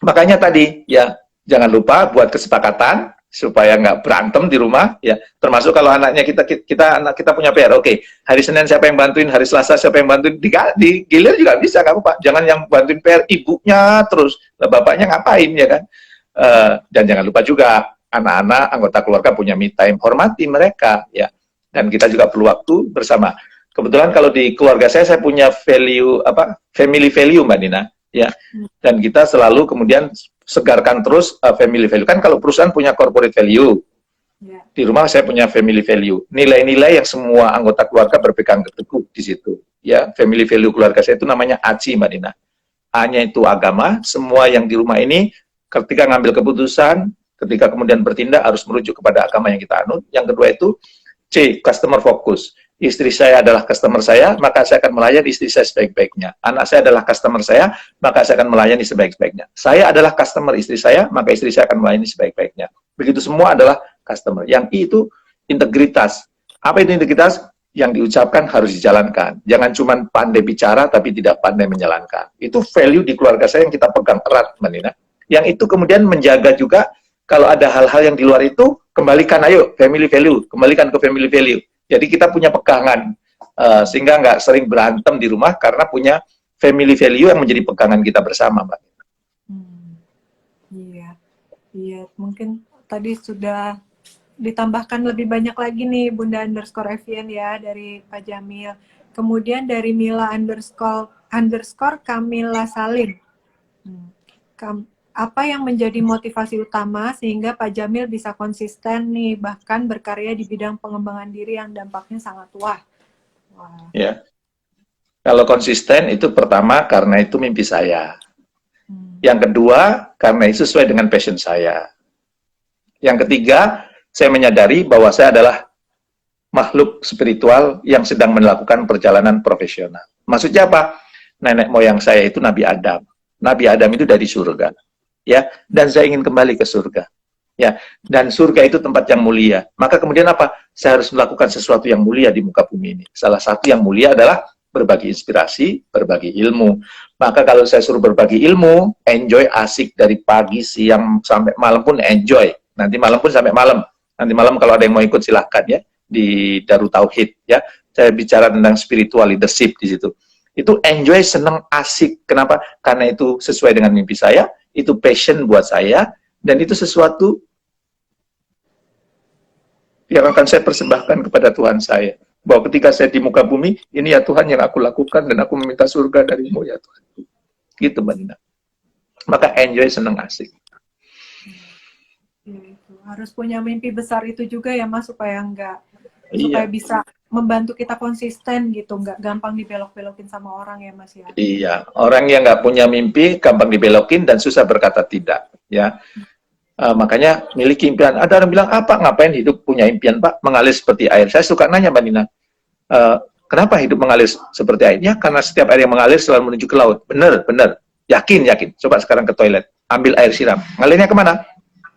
makanya tadi ya jangan lupa buat kesepakatan supaya nggak berantem di rumah, ya. Termasuk kalau anaknya anak kita punya PR, oke, hari Senin siapa yang bantuin, hari Selasa siapa yang bantuin, di gilir juga bisa, nggak apa-apa. Jangan yang bantuin PR ibunya terus, bapaknya ngapain ya kan? Dan jangan lupa juga anak-anak anggota keluarga punya me time, hormati mereka, ya. Dan kita juga perlu waktu bersama. Kebetulan kalau di keluarga saya punya value family value, Mbak Nina, ya. Dan kita selalu kemudian segarkan terus family value. Kan kalau perusahaan punya corporate value, di rumah saya punya family value. Nilai-nilai yang semua anggota keluarga berpegang teguh di situ. Ya, family value keluarga saya itu namanya ACI, Mbak Dina. A-nya itu agama. Semua yang di rumah ini ketika ngambil keputusan, ketika kemudian bertindak harus merujuk kepada agama yang kita anut. Yang kedua itu C, customer focus. Istri saya adalah customer saya, maka saya akan melayani istri saya sebaik-baiknya. Anak saya adalah customer saya, maka saya akan melayani sebaik-baiknya. Saya adalah customer istri saya, maka istri saya akan melayani sebaik-baiknya. Begitu semua adalah customer. Yang I itu integritas. Apa itu integritas? Yang diucapkan harus dijalankan. Jangan cuma pandai bicara, tapi tidak pandai menjalankan. Itu value di keluarga saya yang kita pegang erat, Mbak Nina. Yang itu kemudian menjaga juga, kalau ada hal-hal yang di luar itu, kembalikan, ayo, family value. Kembalikan ke family value. Jadi kita punya pegangan, sehingga nggak sering berantem di rumah karena punya family value yang menjadi pegangan kita bersama, Mbak. Iya, mungkin tadi sudah ditambahkan lebih banyak lagi nih Bunda_Evian ya dari Pak Jamil. Kemudian dari Mila___ Kamila Salim. Apa yang menjadi motivasi utama sehingga Pak Jamil bisa konsisten nih, bahkan berkarya di bidang pengembangan diri yang dampaknya sangat luas? Ya, kalau konsisten itu pertama karena itu mimpi saya. Yang kedua karena itu sesuai dengan passion saya. Yang ketiga, saya menyadari bahwa saya adalah makhluk spiritual yang sedang melakukan perjalanan profesional. Maksudnya apa? Nenek moyang saya itu Nabi Adam. Nabi Adam itu dari surga. Ya, dan saya ingin kembali ke surga. Ya, dan surga itu tempat yang mulia. Maka kemudian apa? Saya harus melakukan sesuatu yang mulia di muka bumi ini. Salah satu yang mulia adalah berbagi inspirasi, berbagi ilmu. Maka kalau saya suruh berbagi ilmu, enjoy, asik dari pagi, siang, sampai malam pun enjoy. Nanti malam pun sampai malam. Nanti malam kalau ada yang mau ikut silahkan ya, di Darut Tauhid ya. Saya bicara tentang spiritual leadership di situ. Itu enjoy, seneng, asik. Kenapa? Karena itu sesuai dengan mimpi saya, itu passion buat saya, dan itu sesuatu yang akan saya persembahkan kepada Tuhan saya. Bahwa ketika saya di muka bumi, ini ya Tuhan yang aku lakukan, dan aku meminta surga darimu ya Tuhan. Gitu, Mbak Nina. Maka enjoy, seneng, asik. Harus punya mimpi besar itu juga ya Mas, supaya supaya bisa membantu kita konsisten gitu, nggak gampang dibelok-belokin sama orang ya Mas ya. Iya, orang yang nggak punya mimpi gampang dibelokin dan susah berkata tidak ya. Makanya miliki impian. Ada orang bilang, apa ngapain hidup punya impian Pak? Mengalir seperti air. Saya suka nanya Mbak Nina, kenapa hidup mengalir seperti air? Ya karena setiap air yang mengalir selalu menuju ke laut. Benar, benar. Yakin, yakin. Coba sekarang ke toilet, ambil air siram. Ngalirnya kemana?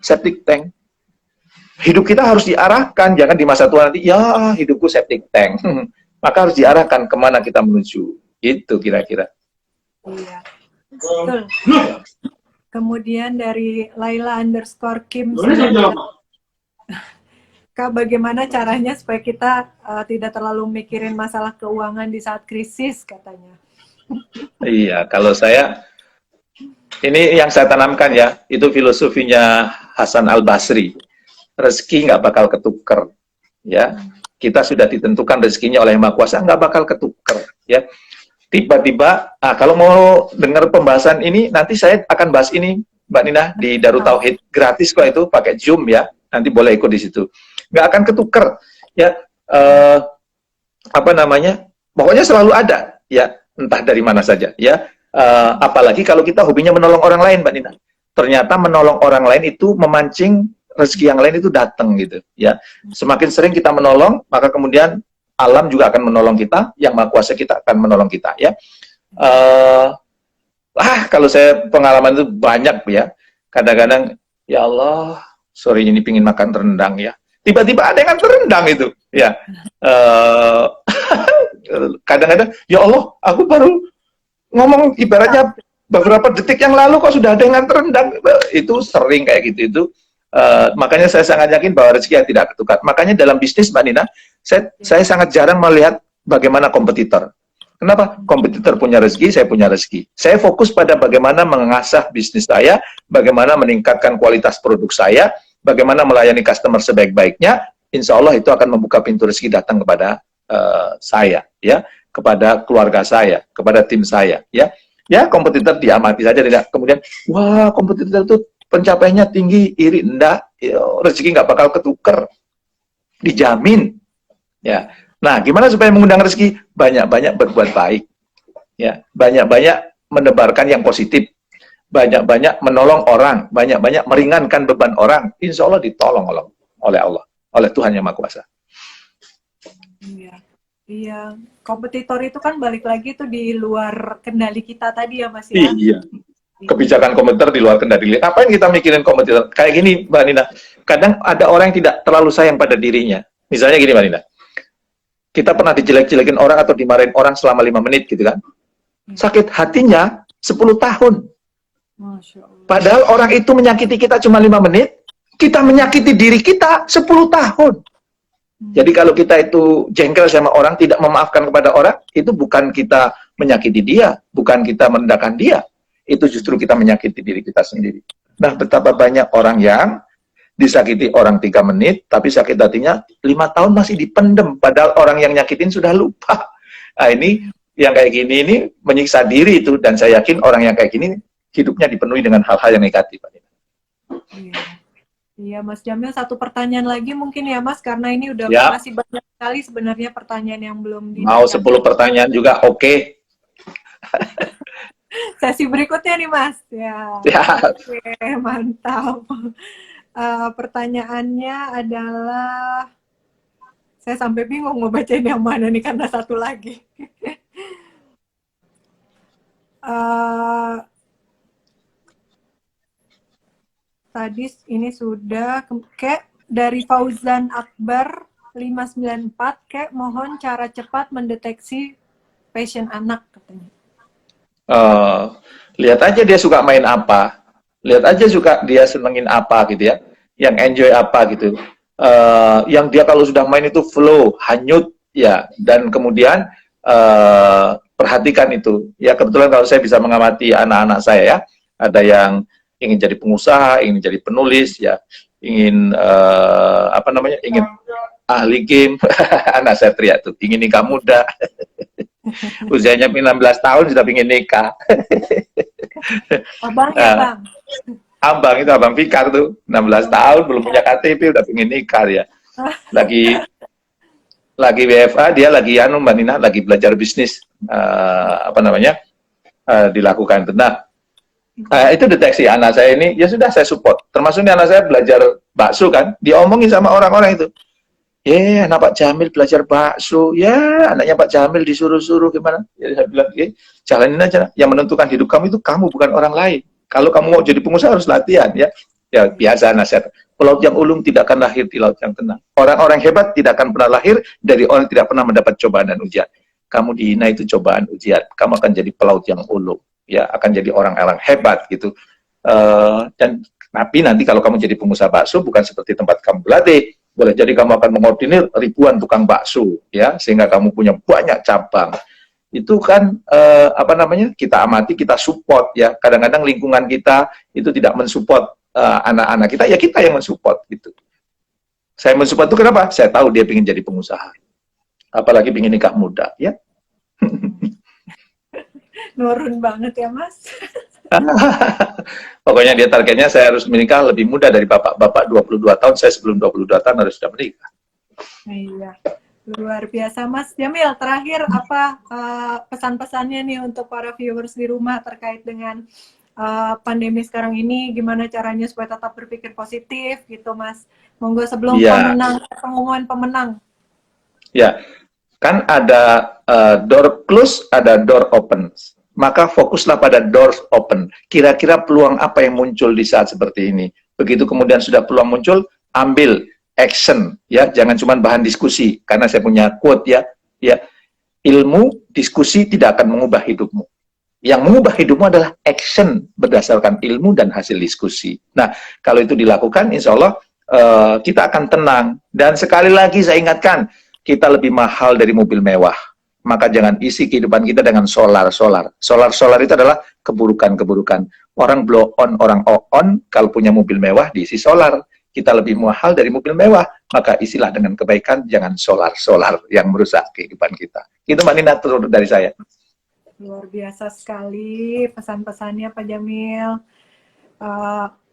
Septic tank. Hidup kita harus diarahkan, jangan di masa tua nanti, ya hidupku septic tank. Maka harus diarahkan kemana kita menuju. Itu kira-kira. Iya, betul. Kemudian dari Laila_Kim, Kak, bagaimana caranya supaya kita tidak terlalu mikirin masalah keuangan di saat krisis, katanya. Iya, kalau saya, ini yang saya tanamkan ya, itu filosofinya Hasan Al-Basri. Rezeki nggak bakal ketuker, ya. Kita sudah ditentukan rezekinya oleh Yang Maha Kuasa, nggak bakal ketuker, ya. Tiba-tiba, kalau mau dengar pembahasan ini, nanti saya akan bahas ini, Mbak Nina, di Darut Tauhid, gratis kok itu, pakai Zoom ya, nanti boleh ikut di situ. Nggak akan ketuker, ya, apa namanya, pokoknya selalu ada, ya, entah dari mana saja, ya. Apalagi kalau kita hobinya menolong orang lain, Mbak Nina. Ternyata menolong orang lain itu memancing rezeki yang lain itu datang gitu, ya. Semakin sering kita menolong, maka kemudian alam juga akan menolong kita, Yang Maha Kuasa kita akan menolong kita, ya. Kalau saya pengalaman itu banyak ya. Kadang-kadang, ya Allah, sore ini pingin makan rendang ya. Tiba-tiba ada yang nganter rendang itu, ya. Kadang-kadang, ya Allah, aku baru ngomong ibaratnya beberapa detik yang lalu kok sudah ada yang nganter rendang. Itu sering kayak gitu itu. Makanya saya sangat yakin bahwa rezeki yang tidak ketukar. Makanya dalam bisnis, Mbak Nina, saya sangat jarang melihat bagaimana kompetitor. Kenapa? Kompetitor punya rezeki, saya punya rezeki. Saya fokus pada bagaimana mengasah bisnis saya, bagaimana meningkatkan kualitas produk saya, bagaimana melayani customer sebaik-baiknya. Insya Allah itu akan membuka pintu rezeki datang kepada saya, ya, kepada keluarga saya, kepada tim saya, ya. Ya, kompetitor diamati saja, tidak kemudian, wah, kompetitor itu pencapaiannya tinggi, iri, enggak, rezeki nggak bakal ketuker, dijamin, ya. Nah, gimana supaya mengundang rezeki? Banyak-banyak berbuat baik, ya, banyak-banyak menebarkan yang positif, banyak-banyak menolong orang, banyak-banyak meringankan beban orang, insya Allah ditolong oleh Allah, oleh Tuhan Yang Maha Kuasa. Iya, iya. Kompetitor itu kan balik lagi tuh di luar kendali kita tadi ya, Mas ya. Iya. Kebijakan kompetitor di luar kendali. Ngapain kita mikirin kompetitor? Kayak gini, Mbak Nina. Kadang ada orang yang tidak terlalu sayang pada dirinya. Misalnya gini, Mbak Nina. Kita pernah dijelek-jelekin orang atau dimarahin orang selama 5 menit gitu kan. Sakit hatinya 10 tahun. Masya Allah. Padahal orang itu menyakiti kita cuma 5 menit, kita menyakiti diri kita 10 tahun. Jadi kalau kita itu jengkel sama orang, tidak memaafkan kepada orang, itu bukan kita menyakiti dia, bukan kita merendahkan dia. Itu justru kita menyakiti diri kita sendiri. Nah, betapa banyak orang yang disakiti orang 3 menit, tapi sakit hatinya 5 tahun masih dipendem, padahal orang yang nyakitin sudah lupa. Nah, ini yang kayak gini ini menyiksa diri itu, dan saya yakin orang yang kayak gini hidupnya dipenuhi dengan hal-hal yang negatif. Iya. Iya, Mas Jamil, satu pertanyaan lagi mungkin ya, Mas, karena ini udah Ya. masih banyak sekali sebenarnya pertanyaan yang belum Mau 10 pertanyaan juga oke. Sesi berikutnya nih, Mas. Ya. Ya. Oke, mantap. Pertanyaannya adalah, saya sampai bingung mau bacain yang mana nih karena satu lagi. Tadi ini sudah, kayak dari Fauzan Akbar 594, kayak mohon cara cepat mendeteksi passion anak, katanya. Lihat aja dia suka main apa, lihat aja suka dia senengin apa gitu ya, yang enjoy apa gitu, yang dia kalau sudah main itu flow, hanyut ya, dan kemudian perhatikan itu ya. Kebetulan kalau saya bisa mengamati anak-anak saya ya, ada yang ingin jadi pengusaha, ingin jadi penulis ya, ingin ingin ahli game. Anak saya teriak tuh, ingin nikah muda. Usianya 16 tahun sudah ingin nikah. Abang ya, Bang? Abang itu, Abang Fikar tuh, 16 tahun belum punya KTP udah ingin nikah ya. Lagi WFA, dia lagi Mbak Nina, lagi belajar bisnis dilakukan. Nah, Itu deteksi anak saya ini, ya sudah saya support. Termasuk anak saya belajar bakso kan, diomongin sama orang-orang itu. Anak Pak Jamil belajar bakso. Ya, anaknya Pak Jamil disuruh-suruh gimana? Jadi saya bilang, jalanin aja. Yang menentukan hidup kamu itu kamu, bukan orang lain. Kalau kamu mau jadi pengusaha harus latihan ya. Ya, biasa nasihat. Pelaut yang ulung tidak akan lahir di laut yang tenang. Orang-orang hebat tidak akan pernah lahir dari orang yang tidak pernah mendapat cobaan dan ujian. Kamu dihina itu cobaan ujian. Kamu akan jadi pelaut yang ulung. Ya, akan jadi orang-orang hebat gitu. Dan tapi nanti kalau kamu jadi pengusaha bakso bukan seperti tempat kamu berlatih. Boleh jadi kamu akan mengordinir ribuan tukang bakso, ya, sehingga kamu punya banyak cabang. Itu kan kita amati, kita support ya. Kadang-kadang lingkungan kita itu tidak mensupport anak-anak kita, ya kita yang mensupport gitu. Saya mensupport itu kenapa? Saya tahu dia ingin jadi pengusaha, apalagi ingin nikah muda, ya. Nurun banget ya Mas. Pokoknya dia targetnya saya harus menikah lebih muda dari bapak 22 tahun, saya sebelum 22 tahun harus sudah menikah. Iya, luar biasa Mas Jamil. Terakhir apa pesan-pesannya nih untuk para viewers di rumah terkait dengan pandemi sekarang ini, gimana caranya supaya tetap berpikir positif gitu Mas. Monggo sebelum pengumuman pemenang. Ya, kan ada door close, ada door open. Maka fokuslah pada doors open. Kira-kira peluang apa yang muncul di saat seperti ini. Begitu kemudian sudah peluang muncul, ambil action, ya. Jangan cuma bahan diskusi. Karena saya punya quote ya, ilmu diskusi tidak akan mengubah hidupmu. Yang mengubah hidupmu adalah action berdasarkan ilmu dan hasil diskusi. Nah, kalau itu dilakukan, insya Allah kita akan tenang. Dan sekali lagi saya ingatkan, kita lebih mahal dari mobil mewah. Maka jangan isi kehidupan kita dengan solar. Solar itu adalah keburukan-keburukan. Orang blow on, orang on, kalau punya mobil mewah diisi solar. Kita lebih mahal dari mobil mewah, maka isilah dengan kebaikan, jangan solar yang merusak kehidupan kita. Itu Mbak Nina turut dari saya. Luar biasa sekali pesan-pesannya Pak Jamil.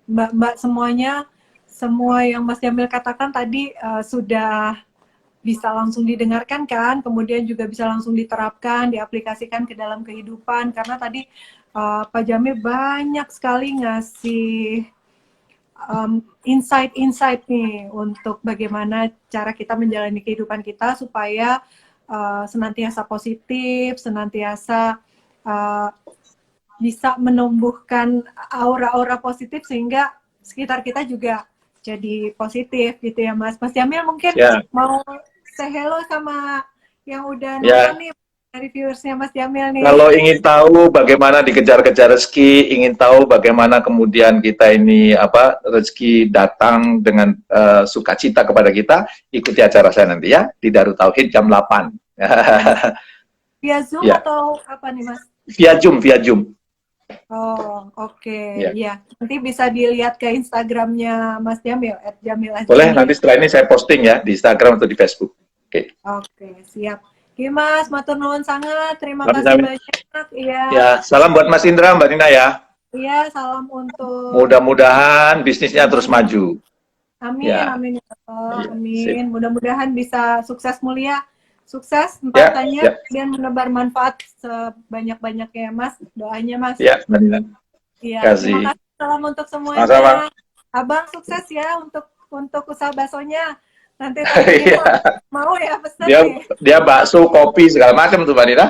Mbak-mbak semuanya, semua yang Mas Jamil katakan tadi sudah bisa langsung didengarkan kan, kemudian juga bisa langsung diterapkan, diaplikasikan ke dalam kehidupan. Karena tadi Pak Jamil banyak sekali ngasih insight-insight nih untuk bagaimana cara kita menjalani kehidupan kita supaya senantiasa positif, senantiasa bisa menumbuhkan aura-aura positif sehingga sekitar kita juga jadi positif gitu ya Mas. Mas Jamil mungkin mau say hello sama yang udah nonton nih dari viewersnya Mas Jamil nih. Kalau ingin tahu bagaimana dikejar-kejar rezeki, ingin tahu bagaimana kemudian kita ini rezeki datang dengan sukacita kepada kita, ikuti acara saya nanti ya di Darut Tauhid jam 8. Via Zoom atau apa nih Mas? Via Zoom. Oh, oke. Ya, nanti bisa dilihat ke Instagramnya Mas Jamil, @jamil. Boleh, nanti setelah ini saya posting ya di Instagram atau di Facebook. Oke, siap. Oke Mas, matur nuwun sangat. Terima kasih banyak. Iya. Ya, salam buat Mas Indra, Mbak Nina ya. Iya, salam untuk. Mudah-mudahan bisnisnya terus maju. Amin, amin. Amin. Mudah-mudahan bisa sukses mulia. Sukses empatnya dan menebar manfaat sebanyak-banyaknya Mas. Doanya Mas. Ya, Mbak. Iya, terima kasih. Salam untuk semuanya. Sama-sama. Abang sukses ya untuk usaha baksonya. Nanti mau ya pesan dia bakso, kopi segala macam tuh Mbak Nina.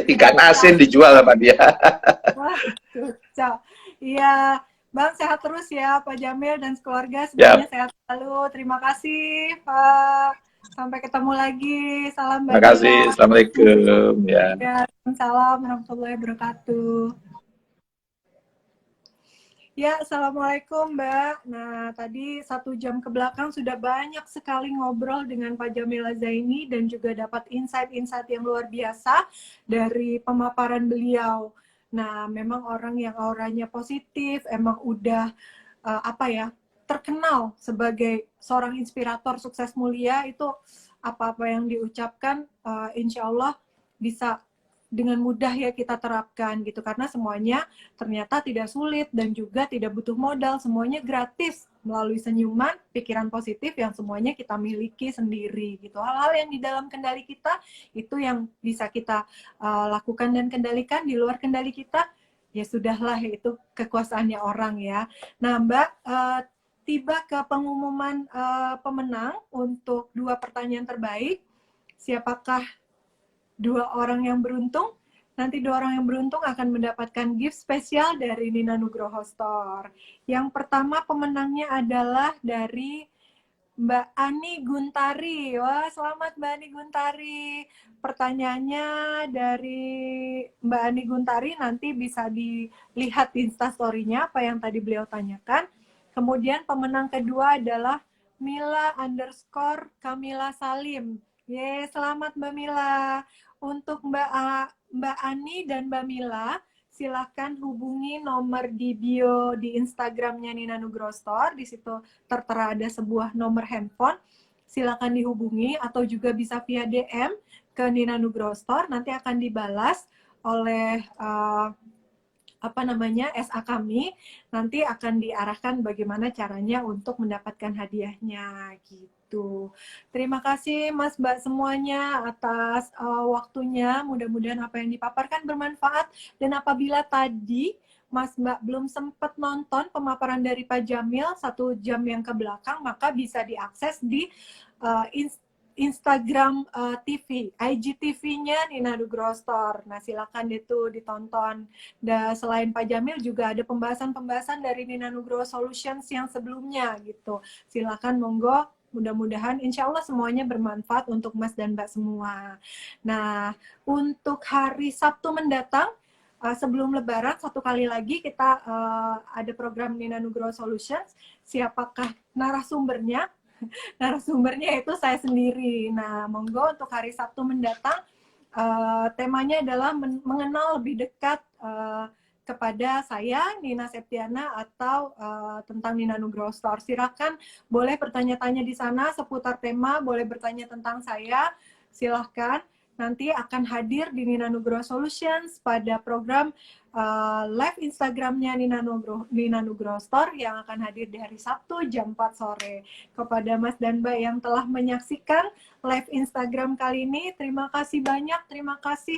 Ikan asin dijual sama dia. Wah, cocok. Iya, Bang sehat terus ya Pak Jamil dan keluarga, semuanya sehat selalu. Terima kasih Pak. Sampai ketemu lagi. Salam. Terima kasih. Assalamualaikum. Salam warahmatullahi wabarakatuh. Ya, Assalamualaikum Mbak. Nah, tadi 1 jam ke belakang sudah banyak sekali ngobrol dengan Pak Jamil Zaini dan juga dapat insight-insight yang luar biasa dari pemaparan beliau. Nah, memang orang yang auranya positif, emang udah terkenal sebagai seorang inspirator sukses mulia. Itu apa-apa yang diucapkan insya Allah bisa dengan mudah ya kita terapkan gitu, karena semuanya ternyata tidak sulit dan juga tidak butuh modal, semuanya gratis melalui senyuman, pikiran positif yang semuanya kita miliki sendiri gitu. Hal-hal yang di dalam kendali kita itu yang bisa kita lakukan dan kendalikan. Di luar kendali kita ya sudahlah, itu kekuasaannya orang ya. Nah Mbak, tiba ke pengumuman pemenang untuk 2 pertanyaan terbaik. Siapakah 2 orang yang beruntung? Nanti 2 orang yang beruntung akan mendapatkan gift spesial dari Nina Nugroho Store. Yang pertama pemenangnya adalah dari Mbak Ani Guntari. Wah, selamat Mbak Ani Guntari. Pertanyaannya dari Mbak Ani Guntari nanti bisa dilihat di Instastory-nya apa yang tadi beliau tanyakan. Kemudian pemenang kedua adalah Mila_Kamila Salim. Selamat Mbak Mila. Untuk Mbak Ani dan Mbak Mila, silakan hubungi nomor di bio di Instagramnya Nina Nugroho Store. Di situ tertera ada sebuah nomor handphone. Silakan dihubungi atau juga bisa via DM ke Nina Nugroho Store. Nanti akan dibalas oleh SA kami. Nanti akan diarahkan bagaimana caranya untuk mendapatkan hadiahnya gitu. Terima kasih Mas Mbak semuanya atas waktunya. Mudah-mudahan apa yang dipaparkan bermanfaat. Dan apabila tadi Mas Mbak belum sempat nonton pemaparan dari Pak Jamil 1 jam yang ke belakang, maka bisa diakses di Instagram TV, IGTV-nya Nina Nugroho Store. Nah, silakan itu ditonton. Dan selain Pak Jamil juga ada pembahasan-pembahasan dari Nina Nugroho Solutions yang sebelumnya gitu. Silakan monggo. Mudah-mudahan insya Allah semuanya bermanfaat untuk Mas dan Mbak semua. Nah, untuk hari Sabtu mendatang, sebelum Lebaran, 1 kali lagi kita ada program Nina Nugroho Solutions. Siapakah narasumbernya? Narasumbernya itu saya sendiri. Nah, monggo untuk hari Sabtu mendatang, temanya adalah mengenal lebih dekat kepada saya, Nina Septiana, atau tentang Nina Nugroho Store. Silakan boleh bertanya-tanya di sana seputar tema, boleh bertanya tentang saya, silahkan. Nanti akan hadir di Nina Nugroho Solutions pada program live Instagramnya Nina Nugroho Store yang akan hadir di hari Sabtu jam 4 sore. Kepada Mas dan Mbak yang telah menyaksikan live Instagram kali ini, terima kasih banyak, terima kasih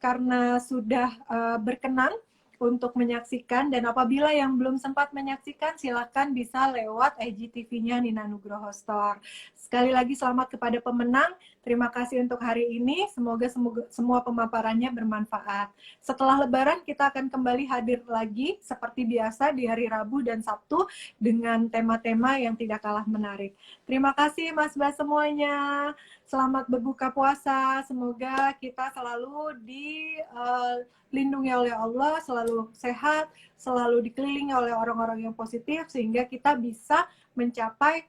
karena sudah berkenan untuk menyaksikan. Dan apabila yang belum sempat menyaksikan, silakan bisa lewat IGTV-nya Nina Nugroho Store. Sekali lagi selamat kepada pemenang. Terima kasih untuk hari ini. Semoga semua pemaparannya bermanfaat. Setelah Lebaran kita akan kembali hadir lagi seperti biasa di hari Rabu dan Sabtu dengan tema-tema yang tidak kalah menarik. Terima kasih Mas Bas semuanya. Selamat berbuka puasa. Semoga kita selalu dilindungi oleh Allah, selalu sehat, selalu dikelilingi oleh orang-orang yang positif sehingga kita bisa mencapai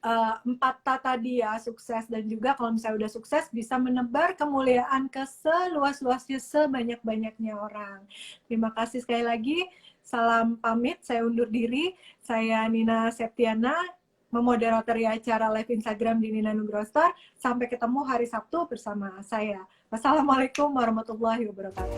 4 T tadi ya, sukses, dan juga kalau misalnya udah sukses bisa menebar kemuliaan ke seluas-luasnya, sebanyak-banyaknya orang. Terima kasih sekali lagi. Salam pamit, saya undur diri. Saya Nina Septiana, memoderatori acara live Instagram di Nina Nugroho Store. Sampai ketemu hari Sabtu bersama saya. Wassalamualaikum warahmatullahi wabarakatuh.